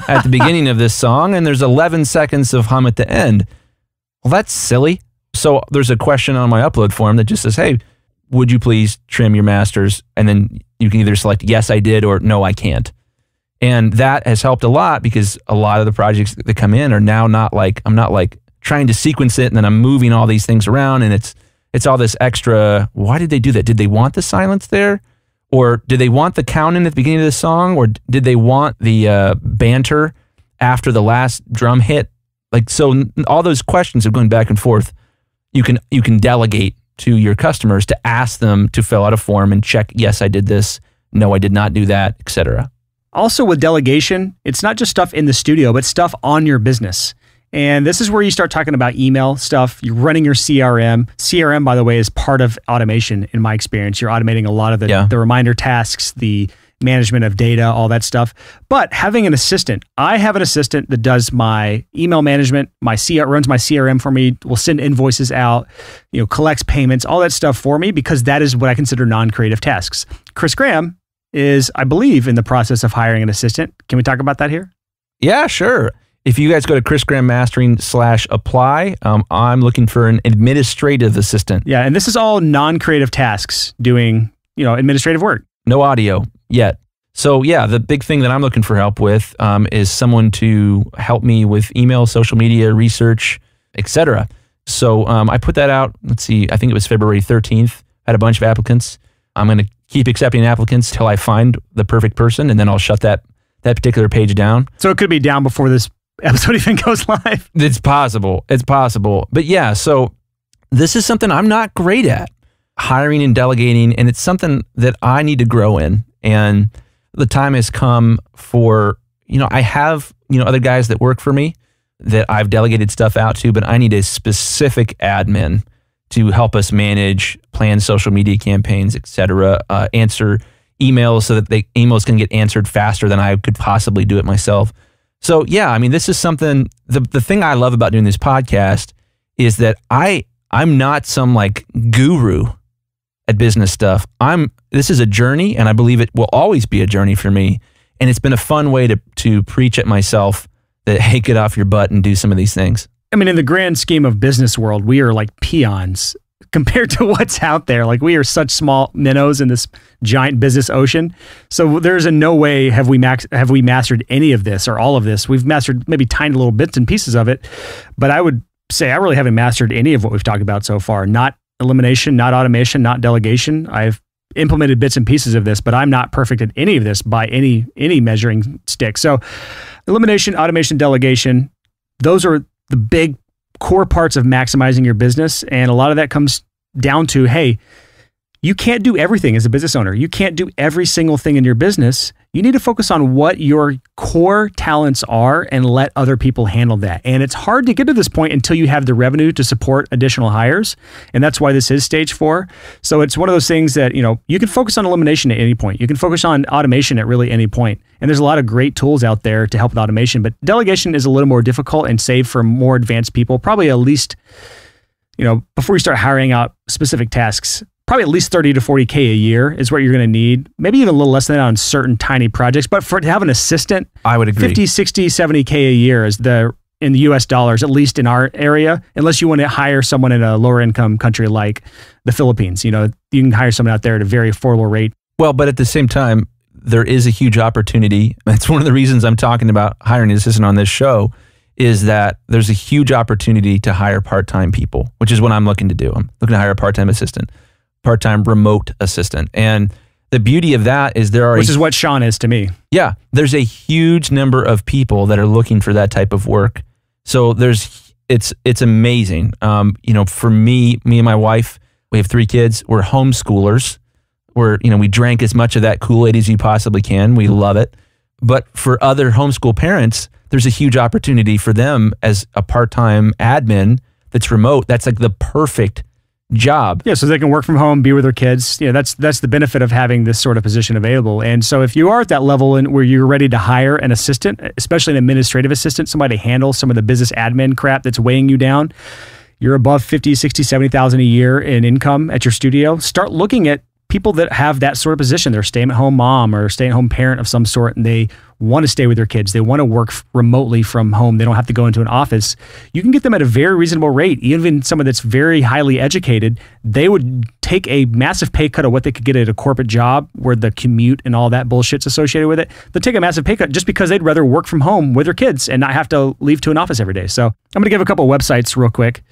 at the beginning of this song, and there's 11 seconds of hum at the end. Well, that's silly. So there's a question on my upload form that just says, hey, would you please trim your masters? And then you can either select yes, I did, or no, I can't. And that has helped a lot, because a lot of the projects that come in are now not like, I'm not like trying to sequence it and then I'm moving all these things around, and it's all this extra, why did they do that? Did they want the silence there? Or did they want the count in at the beginning of the song? Or did they want the banter after the last drum hit? Like, so all those questions of going back and forth, you can delegate to your customers to ask them to fill out a form and check, yes, I did this, no, I did not do that, etc. Also with delegation, it's not just stuff in the studio, but stuff on your business. And this is where you start talking about email stuff. You're running your CRM. CRM, by the way, is part of automation in my experience. You're automating a lot of the reminder tasks, the management of data, all that stuff. But having an assistant, I have an assistant that does my email management, runs my CRM for me, will send invoices out, collects payments, all that stuff for me, because that is what I consider non-creative tasks. Chris Graham is, I believe, in the process of hiring an assistant. Can we talk about that here? Yeah, sure. If you guys go to chrisgrahammastering.com/apply, I'm looking for an administrative assistant. Yeah, and this is all non-creative tasks doing, administrative work. No audio yet. So yeah, the big thing that I'm looking for help with is someone to help me with email, social media, research, etc. So I put that out, let's see, I think it was February 13th. Had a bunch of applicants. I'm going to keep accepting applicants till I find the perfect person, and then I'll shut that particular page down. So it could be down before this episode even goes live. It's possible. It's possible. But yeah, so this is something I'm not great at, hiring and delegating, and it's something that I need to grow in. And the time has come for, I have, other guys that work for me that I've delegated stuff out to, but I need a specific admin to help us manage, plan social media campaigns, etc., answer emails so that the emails can get answered faster than I could possibly do it myself. So yeah, I mean, this is something, the thing I love about doing this podcast is that I'm not some like guru at business stuff. This is a journey, and I believe it will always be a journey for me. And it's been a fun way to preach at myself that, hey, get off your butt and do some of these things. I mean, in the grand scheme of business world, we are like peons compared to what's out there. Like, we are such small minnows in this giant business ocean. So there's no way have we mastered any of this or all of this. We've mastered maybe tiny little bits and pieces of it, but I would say I really haven't mastered any of what we've talked about so far. Not elimination, not automation, not delegation. I've implemented bits and pieces of this, but I'm not perfect at any of this by any measuring stick. So elimination, automation, delegation, those are the big core parts of maximizing your business. And a lot of that comes down to, hey, you can't do everything as a business owner. You can't do every single thing in your business. You need to focus on what your core talents are and let other people handle that. And it's hard to get to this point until you have the revenue to support additional hires. And that's why this is stage 4. So it's one of those things that, you can focus on elimination at any point. You can focus on automation at really any point. And there's a lot of great tools out there to help with automation, but delegation is a little more difficult and saved for more advanced people. Probably at least, before you start hiring out specific tasks, probably at least 30 to 40K a year is what you're going to need. Maybe even a little less than that on certain tiny projects. But to have an assistant, I would agree. 50, 60, 70K a year is in the US dollars, at least in our area, unless you want to hire someone in a lower income country like the Philippines. You can hire someone out there at a very affordable rate. Well, but at the same time, there is a huge opportunity. That's one of the reasons I'm talking about hiring an assistant on this show, is that there's a huge opportunity to hire part-time people, which is what I'm looking to do. I'm looking to hire a part-time assistant. Part-time remote assistant. And the beauty of that is which is what Sean is to me. Yeah. There's a huge number of people that are looking for that type of work. So it's amazing. For me and my wife, we have 3 kids. We're homeschoolers. We drank as much of that Kool-Aid as you possibly can. We love it. But for other homeschool parents, there's a huge opportunity for them as a part-time admin that's remote. That's like the perfect job. Yeah, so they can work from home, be with their kids. That's the benefit of having this sort of position available. And so if you are at that level where you're ready to hire an assistant, especially an administrative assistant, somebody to handle some of the business admin crap that's weighing you down, you're above 50, 60, 70,000 a year in income at your studio, start looking at people that have that sort of position. They're a stay-at-home mom or a stay-at-home parent of some sort, and they want to stay with their kids. They want to work remotely from home. They don't have to go into an office. You can get them at a very reasonable rate. Even someone that's very highly educated, they would take a massive pay cut of what they could get at a corporate job where the commute and all that bullshit's associated with it. They'll take a massive pay cut just because they'd rather work from home with their kids and not have to leave to an office every day. So I'm going to give a couple of websites real quick.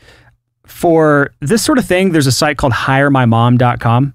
For this sort of thing, there's a site called HireMyMom.com.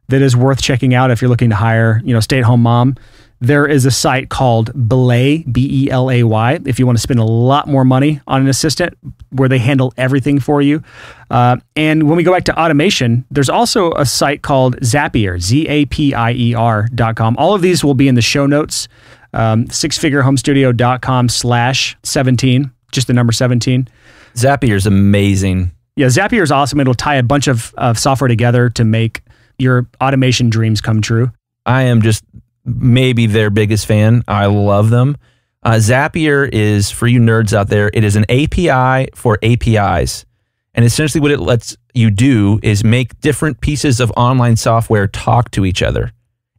that is worth checking out if you're looking to hire, stay-at-home mom. There is a site called Belay, Belay, if you want to spend a lot more money on an assistant where they handle everything for you. And when we go back to automation, there's also a site called Zapier, Zapier.com. All of these will be in the show notes, sixfigurehomestudio.com/17, just the number 17. Zapier is amazing. Yeah, Zapier is awesome. It'll tie a bunch of software together to make your automation dreams come true. I am just maybe their biggest fan. I love them. Zapier is, for you nerds out there, it is an API for APIs. And essentially what it lets you do is make different pieces of online software talk to each other.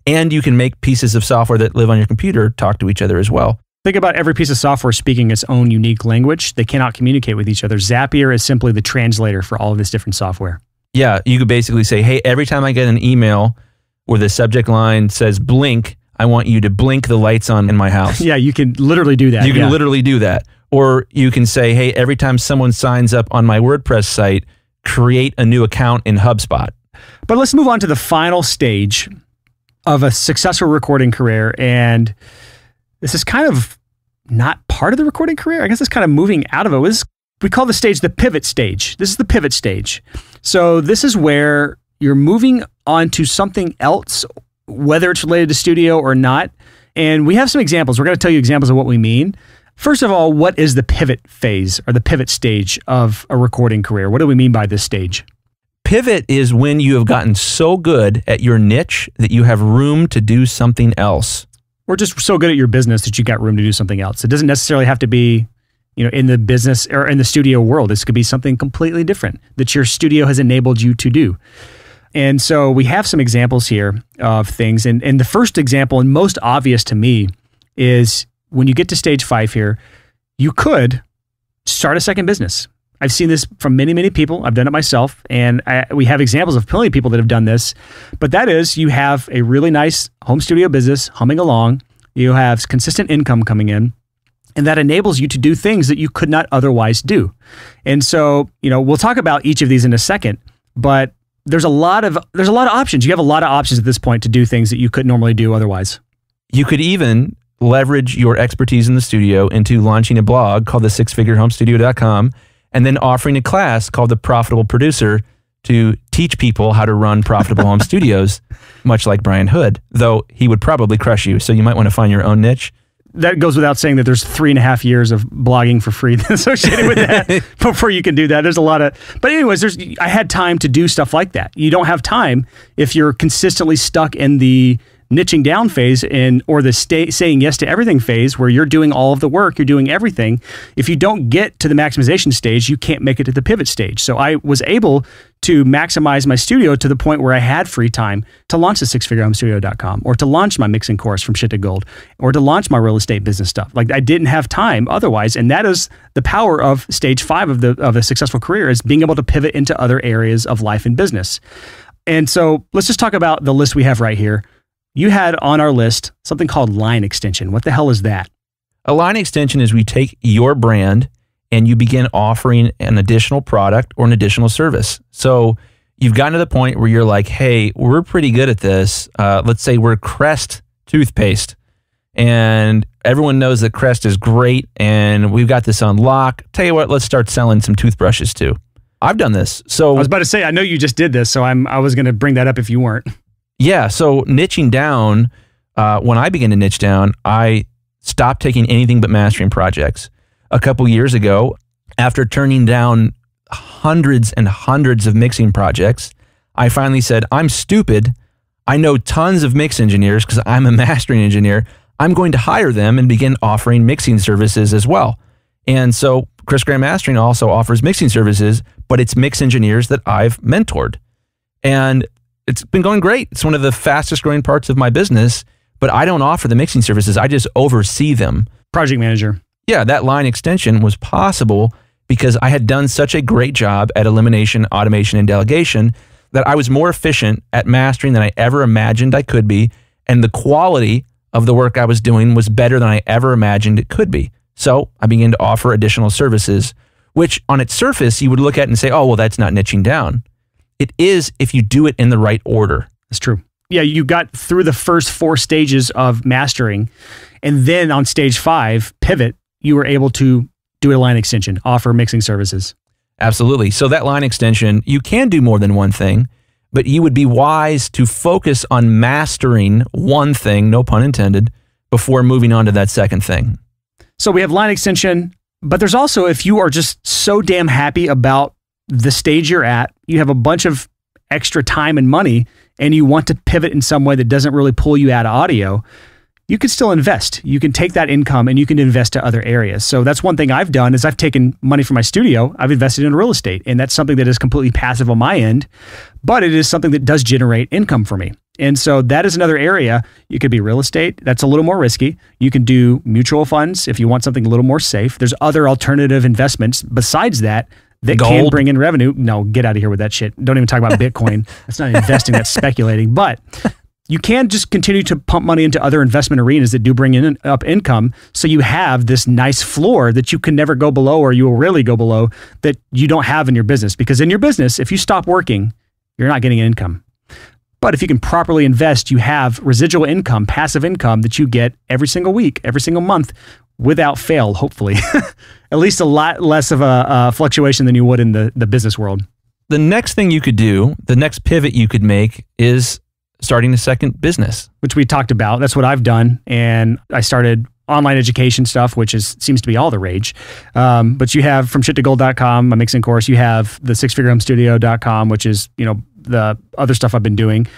And you can make pieces of software that live on your computer talk to each other as well. Think about every piece of software speaking its own unique language. They cannot communicate with each other. Zapier is simply the translator for all of this different software. Yeah, you could basically say, hey, every time I get an email where the subject line says blink, I want you to blink the lights on in my house. Yeah, you can literally do that. You can literally do that. Or you can say, hey, every time someone signs up on my WordPress site, create a new account in HubSpot. But let's move on to the final stage of a successful recording career. And this is kind of not part of the recording career. I guess it's kind of moving out of it. We call the stage the pivot stage. This is the pivot stage. So this is where you're moving on to something else, whether it's related to studio or not. And we have some examples. We're going to tell you examples of what we mean. First of all, what is the pivot phase or the pivot stage of a recording career? What do we mean by this stage? Pivot is when you have gotten so good at your niche that you have room to do something else. Or just so good at your business that you got room to do something else. It doesn't necessarily have to be, in the business or in the studio world. This could be something completely different that your studio has enabled you to do. And so we have some examples here of things. And the first example, and most obvious to me, is when you get to stage 5 here, you could start a second business. I've seen this from many, many people. I've done it myself. And we have examples of plenty of people that have done this. But that is, you have a really nice home studio business humming along. You have consistent income coming in. And that enables you to do things that you could not otherwise do. And so, we'll talk about each of these in a second, but there's a lot of options. You have a lot of options at this point to do things that you couldn't normally do otherwise. You could even leverage your expertise in the studio into launching a blog called the sixfigurehomestudio.com and then offering a class called The Profitable Producer to teach people how to run profitable home studios, much like Brian Hood, though he would probably crush you. So you might want to find your own niche. That goes without saying that there's 3.5 years of blogging for free associated with that before you can do that. There's a lot of, but anyways, I had time to do stuff like that. You don't have time if you're consistently stuck in the niching down phase or the saying yes to everything phase where you're doing all of the work, you're doing everything. If you don't get to the maximization stage, you can't make it to the pivot stage. So I was able to maximize my studio to the point where I had free time to launch the sixfigurehomestudio.com or to launch my mixing course from Shit to Gold or to launch my real estate business stuff. Like I didn't have time otherwise. And that is the power of stage 5 of a successful career, is being able to pivot into other areas of life and business. And so let's just talk about the list we have right here. You had on our list something called line extension. What the hell is that? A line extension is we take your brand and you begin offering an additional product or an additional service. So you've gotten to the point where you're like, hey, we're pretty good at this. Let's say we're Crest toothpaste, and everyone knows that Crest is great and we've got this on lock. Tell you what, let's start selling some toothbrushes too. I've done this. So I was about to say, I know you just did this, so I was going to bring that up if you weren't. Yeah, so niching down, when I began to niche down, I stopped taking anything but mastering projects. A couple years ago, after turning down hundreds and hundreds of mixing projects, I finally said, I'm stupid. I know tons of mix engineers because I'm a mastering engineer. I'm going to hire them and begin offering mixing services as well. And so Chris Graham Mastering also offers mixing services, but it's mix engineers that I've mentored. And it's been going great. It's one of the fastest growing parts of my business, but I don't offer the mixing services. I just oversee them. Project manager. Yeah, that line extension was possible because I had done such a great job at elimination, automation, and delegation that I was more efficient at mastering than I ever imagined I could be. And the quality of the work I was doing was better than I ever imagined it could be. So I began to offer additional services, which on its surface, you would look at and say, oh, well, that's not niching down. It is if you do it in the right order. That's true. Yeah, you got through the first 4 stages of mastering, and then on stage 5, pivot, you were able to do a line extension, offer mixing services. Absolutely. So that line extension, you can do more than one thing, but you would be wise to focus on mastering one thing, no pun intended, before moving on to that second thing. So we have line extension, but there's also, if you are just so damn happy about the stage you're at, you have a bunch of extra time and money, and you want to pivot in some way that doesn't really pull you out of audio, you can still invest. You can take that income and you can invest to other areas. So that's one thing I've done is I've taken money from my studio, I've invested in real estate, and that's something that is completely passive on my end, but it is something that does generate income for me. And so that is another area. You could be real estate. That's a little more risky. You can do mutual funds if you want something a little more safe. There's other alternative investments besides that can bring in revenue. No, get out of here with that shit. Don't even talk about Bitcoin. That's not investing, that's speculating. But you can just continue to pump money into other investment arenas that do bring in up income. So you have this nice floor that you can never go below, or you will rarely go below, that you don't have in your business. Because in your business, if you stop working, you're not getting income. But if you can properly invest, you have residual income, passive income that you get every single week, every single month, without fail, hopefully. At least a lot less of a fluctuation than you would in the business world. The next thing you could do, the next pivot you could make is starting a second business. Which we talked about. That's what I've done. And I started online education stuff, which seems to be all the rage. But you have from shittogold.com, my mixing course. You have the sixfigurehomestudio.com, which is, the other stuff I've been doing.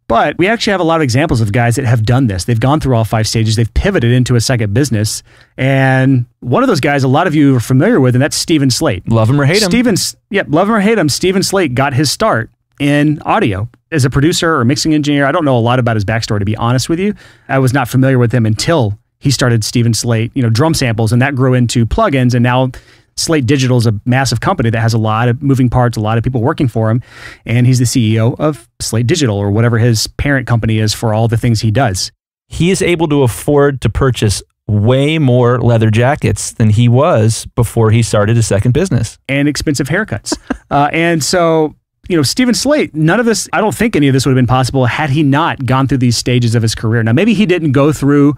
But we actually have a lot of examples of guys that have done this. They've gone through all 5 stages. They've pivoted into a second business. And one of those guys, a lot of you are familiar with, and that's Steven Slate. Love him or hate him. Love him or hate him. Steven Slate got his start in audio as a producer or mixing engineer. I don't know a lot about his backstory, to be honest with you. I was not familiar with him until he started Steven Slate, drum samples, and that grew into plugins. And now Slate Digital is a massive company that has a lot of moving parts, a lot of people working for him. And he's the CEO of Slate Digital, or whatever his parent company is for all the things he does. He is able to afford to purchase way more leather jackets than he was before he started a second business. And expensive haircuts. And so Stephen Slate, none of this, I don't think any of this would have been possible had he not gone through these stages of his career. Now, maybe he didn't go through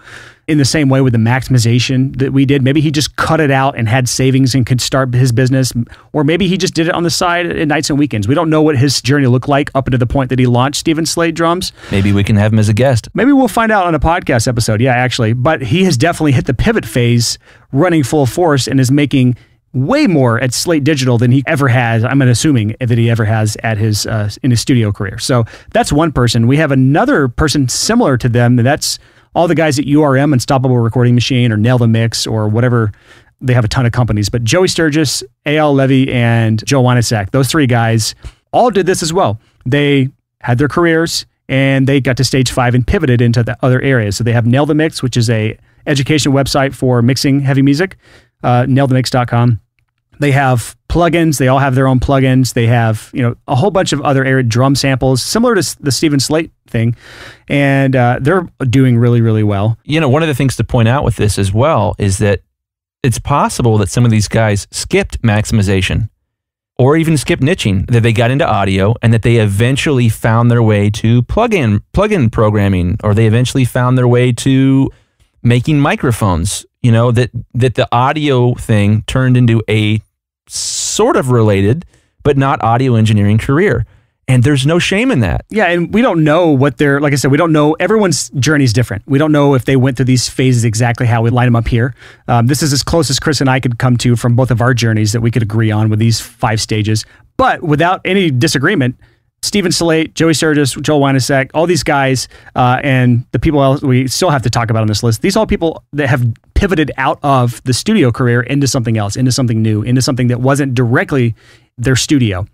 in the same way with the maximization that we did. Maybe he just cut it out and had savings and could start his business. Or maybe he just did it on the side at nights and weekends. We don't know what his journey looked like up until the point that he launched Stephen Slate Drums. Maybe we can have him as a guest. Maybe we'll find out on a podcast episode. Yeah, actually. But he has definitely hit the pivot phase running full force and is making way more at Slate Digital than he ever has. I'm assuming that he ever has at his in his studio career. So that's one person. We have another person similar to them, and that's all the guys at URM, Unstoppable Recording Machine, or Nail the Mix, or whatever. They have a ton of companies, but Joey Sturgis, A.L. Levy, and Joe Wanacek, those three guys all did this as well. They had their careers and they got to stage 5 and pivoted into the other areas. So they have Nail the Mix, which is a education website for mixing heavy music, nailthemix.com. They have plugins. They all have their own plugins. They have, a whole bunch of other drum samples similar to the Stephen Slate thing. And they're doing really, really well. One of the things to point out with this as well is that it's possible that some of these guys skipped maximization or even skipped niching, that they got into audio and that they eventually found their way to plug-in programming, or they eventually found their way to making microphones, that the audio thing turned into a sort of related, but not audio engineering career. And there's no shame in that. Yeah, and we don't know what they're, like I said, we don't know, everyone's journey is different. We don't know if they went through these phases exactly how we line them up here. This is as close as Chris and I could come to from both of our journeys that we could agree on with these 5 stages. But without any disagreement, Stephen Slate, Joey Sturgis, Joel Wanacek, all these guys, and the people else we still have to talk about on this list, these are all people that have pivoted out of the studio career into something else, into something new, into something that wasn't directly their studio.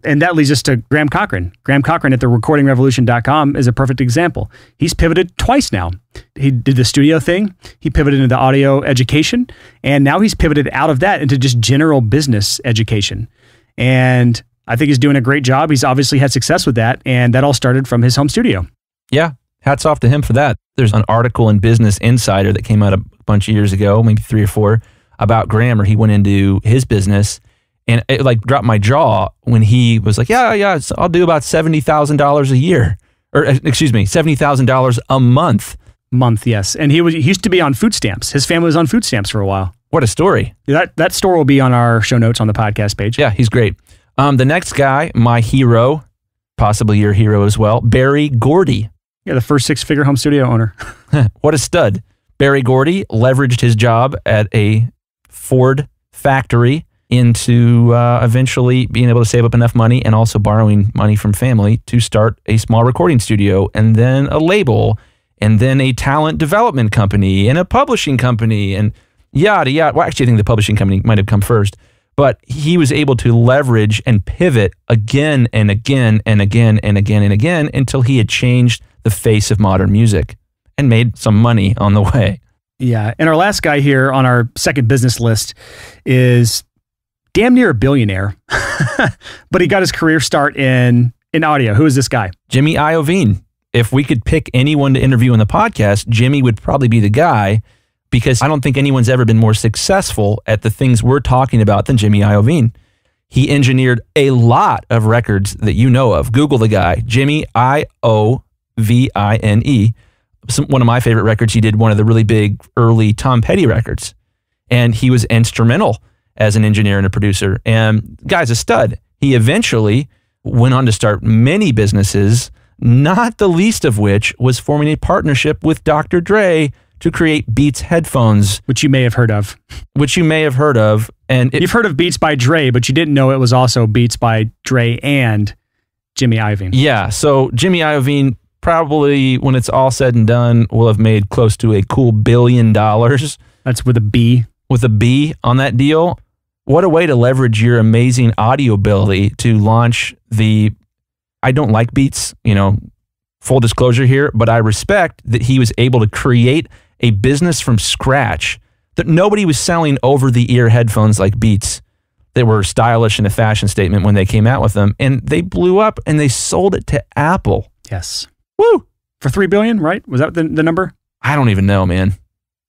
And that leads us to Graham Cochran. Graham Cochran at therecordingrevolution.com is a perfect example. He's pivoted twice now. He did the studio thing, he pivoted into audio education, and now he's pivoted out of that into just general business education. And I think he's doing a great job. He's obviously had success with that, and that all started from his home studio. Yeah, hats off to him for that. There's an article in Business Insider that came out a bunch of years ago, maybe 3 or 4, about Graham, where he went into his business, and it dropped my jaw when he was like, yeah, I'll do about $70,000 a year, or excuse me, $70,000 a month. Yes. And he used to be on food stamps. His family was on food stamps for a while. What a story. That story will be on our show notes on the podcast page. Yeah, he's great. The next guy, my hero, possibly your hero as well, Barry Gordy. Yeah, the first 6-figure home studio owner. What a stud. Barry Gordy leveraged his job at a Ford factory into eventually being able to save up enough money and also borrowing money from family to start a small recording studio, and then a label, and then a talent development company and a publishing company, and yada, yada. Well, actually, I think the publishing company might have come first. But he was able to leverage and pivot again and again and again and again and again until he had changed the face of modern music and made some money on the way. Yeah. And our last guy here on our second business list is damn near a billionaire, but he got his career start in audio. Who is this guy? Jimmy Iovine. If we could pick anyone to interview on the podcast, Jimmy would probably be the guy, because I don't think anyone's ever been more successful at the things we're talking about than Jimmy Iovine. He engineered a lot of records that you know of. Google the guy, Jimmy Iovine. One of my favorite records, he did one of the really big early Tom Petty records. And he was instrumental as an engineer and a producer. And the guy's a stud. He eventually went on to start many businesses, not the least of which was forming a partnership with Dr. Dre to create Beats headphones. Which you may have heard of. And you've heard of Beats by Dre, but you didn't know it was also Beats by Dre and Jimmy Iovine. Yeah, so Jimmy Iovine probably, when it's all said and done, will have made close to a cool $1 billion. That's with a B. With a B on that deal. What a way to leverage your amazing audio ability to launch the... I don't like Beats, full disclosure here, but I respect that he was able to create a business from scratch, that nobody was selling over-the-ear headphones like Beats that were stylish and a fashion statement when they came out with them, and they blew up and they sold it to Apple. Yes. Woo! For $3 billion, right? Was that the number? I don't even know, man.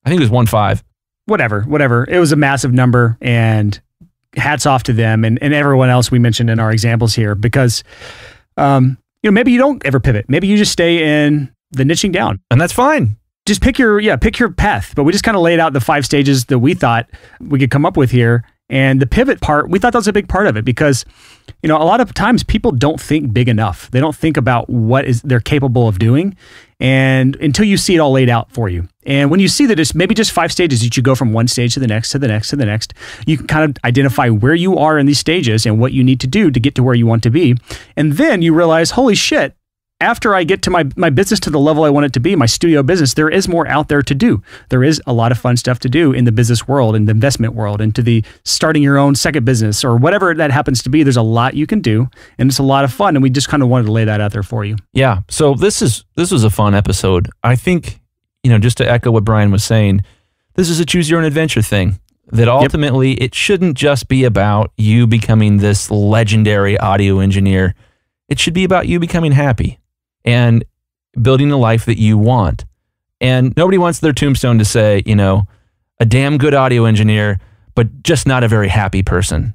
I think it was 1.5. Whatever. It was a massive number, and hats off to them and everyone else we mentioned in our examples here, because maybe you don't ever pivot. Maybe you just stay in the niching down. And that's fine. Just pick your path. But we just kind of laid out the 5 stages that we thought we could come up with here. And the pivot part, we thought that was a big part of it, because, a lot of times people don't think big enough. They don't think about what they're capable of doing, and until you see it all laid out for you. And when you see that it's maybe just 5 stages that you go from one stage to the next, to the next, to the next, you can kind of identify where you are in these stages and what you need to do to get to where you want to be. And then you realize, holy shit, after I get to my business to the level I want it to be, my studio business, there is more out there to do. There is a lot of fun stuff to do in the business world, in the investment world, into the starting your own second business or whatever that happens to be. There's a lot you can do, and it's a lot of fun. And we just kind of wanted to lay that out there for you. Yeah. So this was a fun episode. I think, just to echo what Brian was saying, this is a choose your own adventure thing. That ultimately it shouldn't just be about you becoming this legendary audio engineer. It should be about you becoming happy and building the life that you want. And nobody wants their tombstone to say, a damn good audio engineer, but just not a very happy person.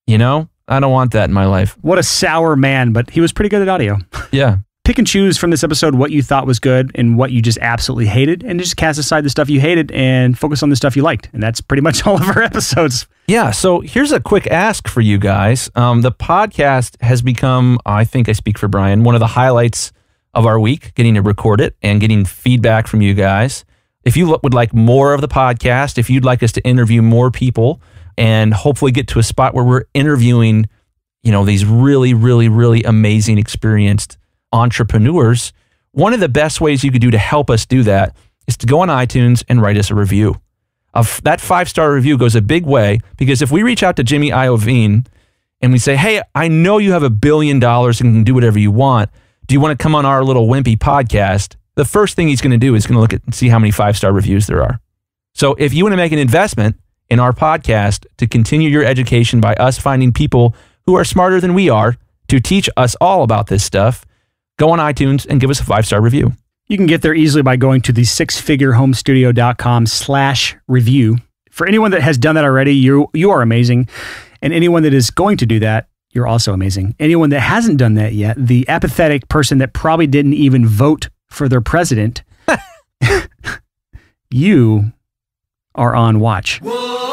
I don't want that in my life. What a sour man, but he was pretty good at audio. Yeah. Pick and choose from this episode what you thought was good and what you just absolutely hated, and just cast aside the stuff you hated and focus on the stuff you liked. And that's pretty much all of our episodes. Yeah, so here's a quick ask for you guys. The podcast has become, I think I speak for Brian, one of the highlights of our week, getting to record it and getting feedback from you guys. If you would like more of the podcast, if you'd like us to interview more people and hopefully get to a spot where we're interviewing, these really, really, really amazing, experienced entrepreneurs, one of the best ways you could do to help us do that is to go on iTunes and write us a review. That 5-star review goes a big way, because if we reach out to Jimmy Iovine and we say, hey, I know you have $1 billion and can do whatever you want. Do you want to come on our little wimpy podcast? The first thing he's going to do is going to look at and see how many 5-star reviews there are. So if you want to make an investment in our podcast to continue your education by us finding people who are smarter than we are to teach us all about this stuff, go on iTunes and give us a 5-star review. You can get there easily by going to the sixfigurehomestudio.com/review. For anyone that has done that already, you are amazing. And anyone that is going to do that, you're also amazing. Anyone that hasn't done that yet, the apathetic person that probably didn't even vote for their president, you are on watch. Whoa.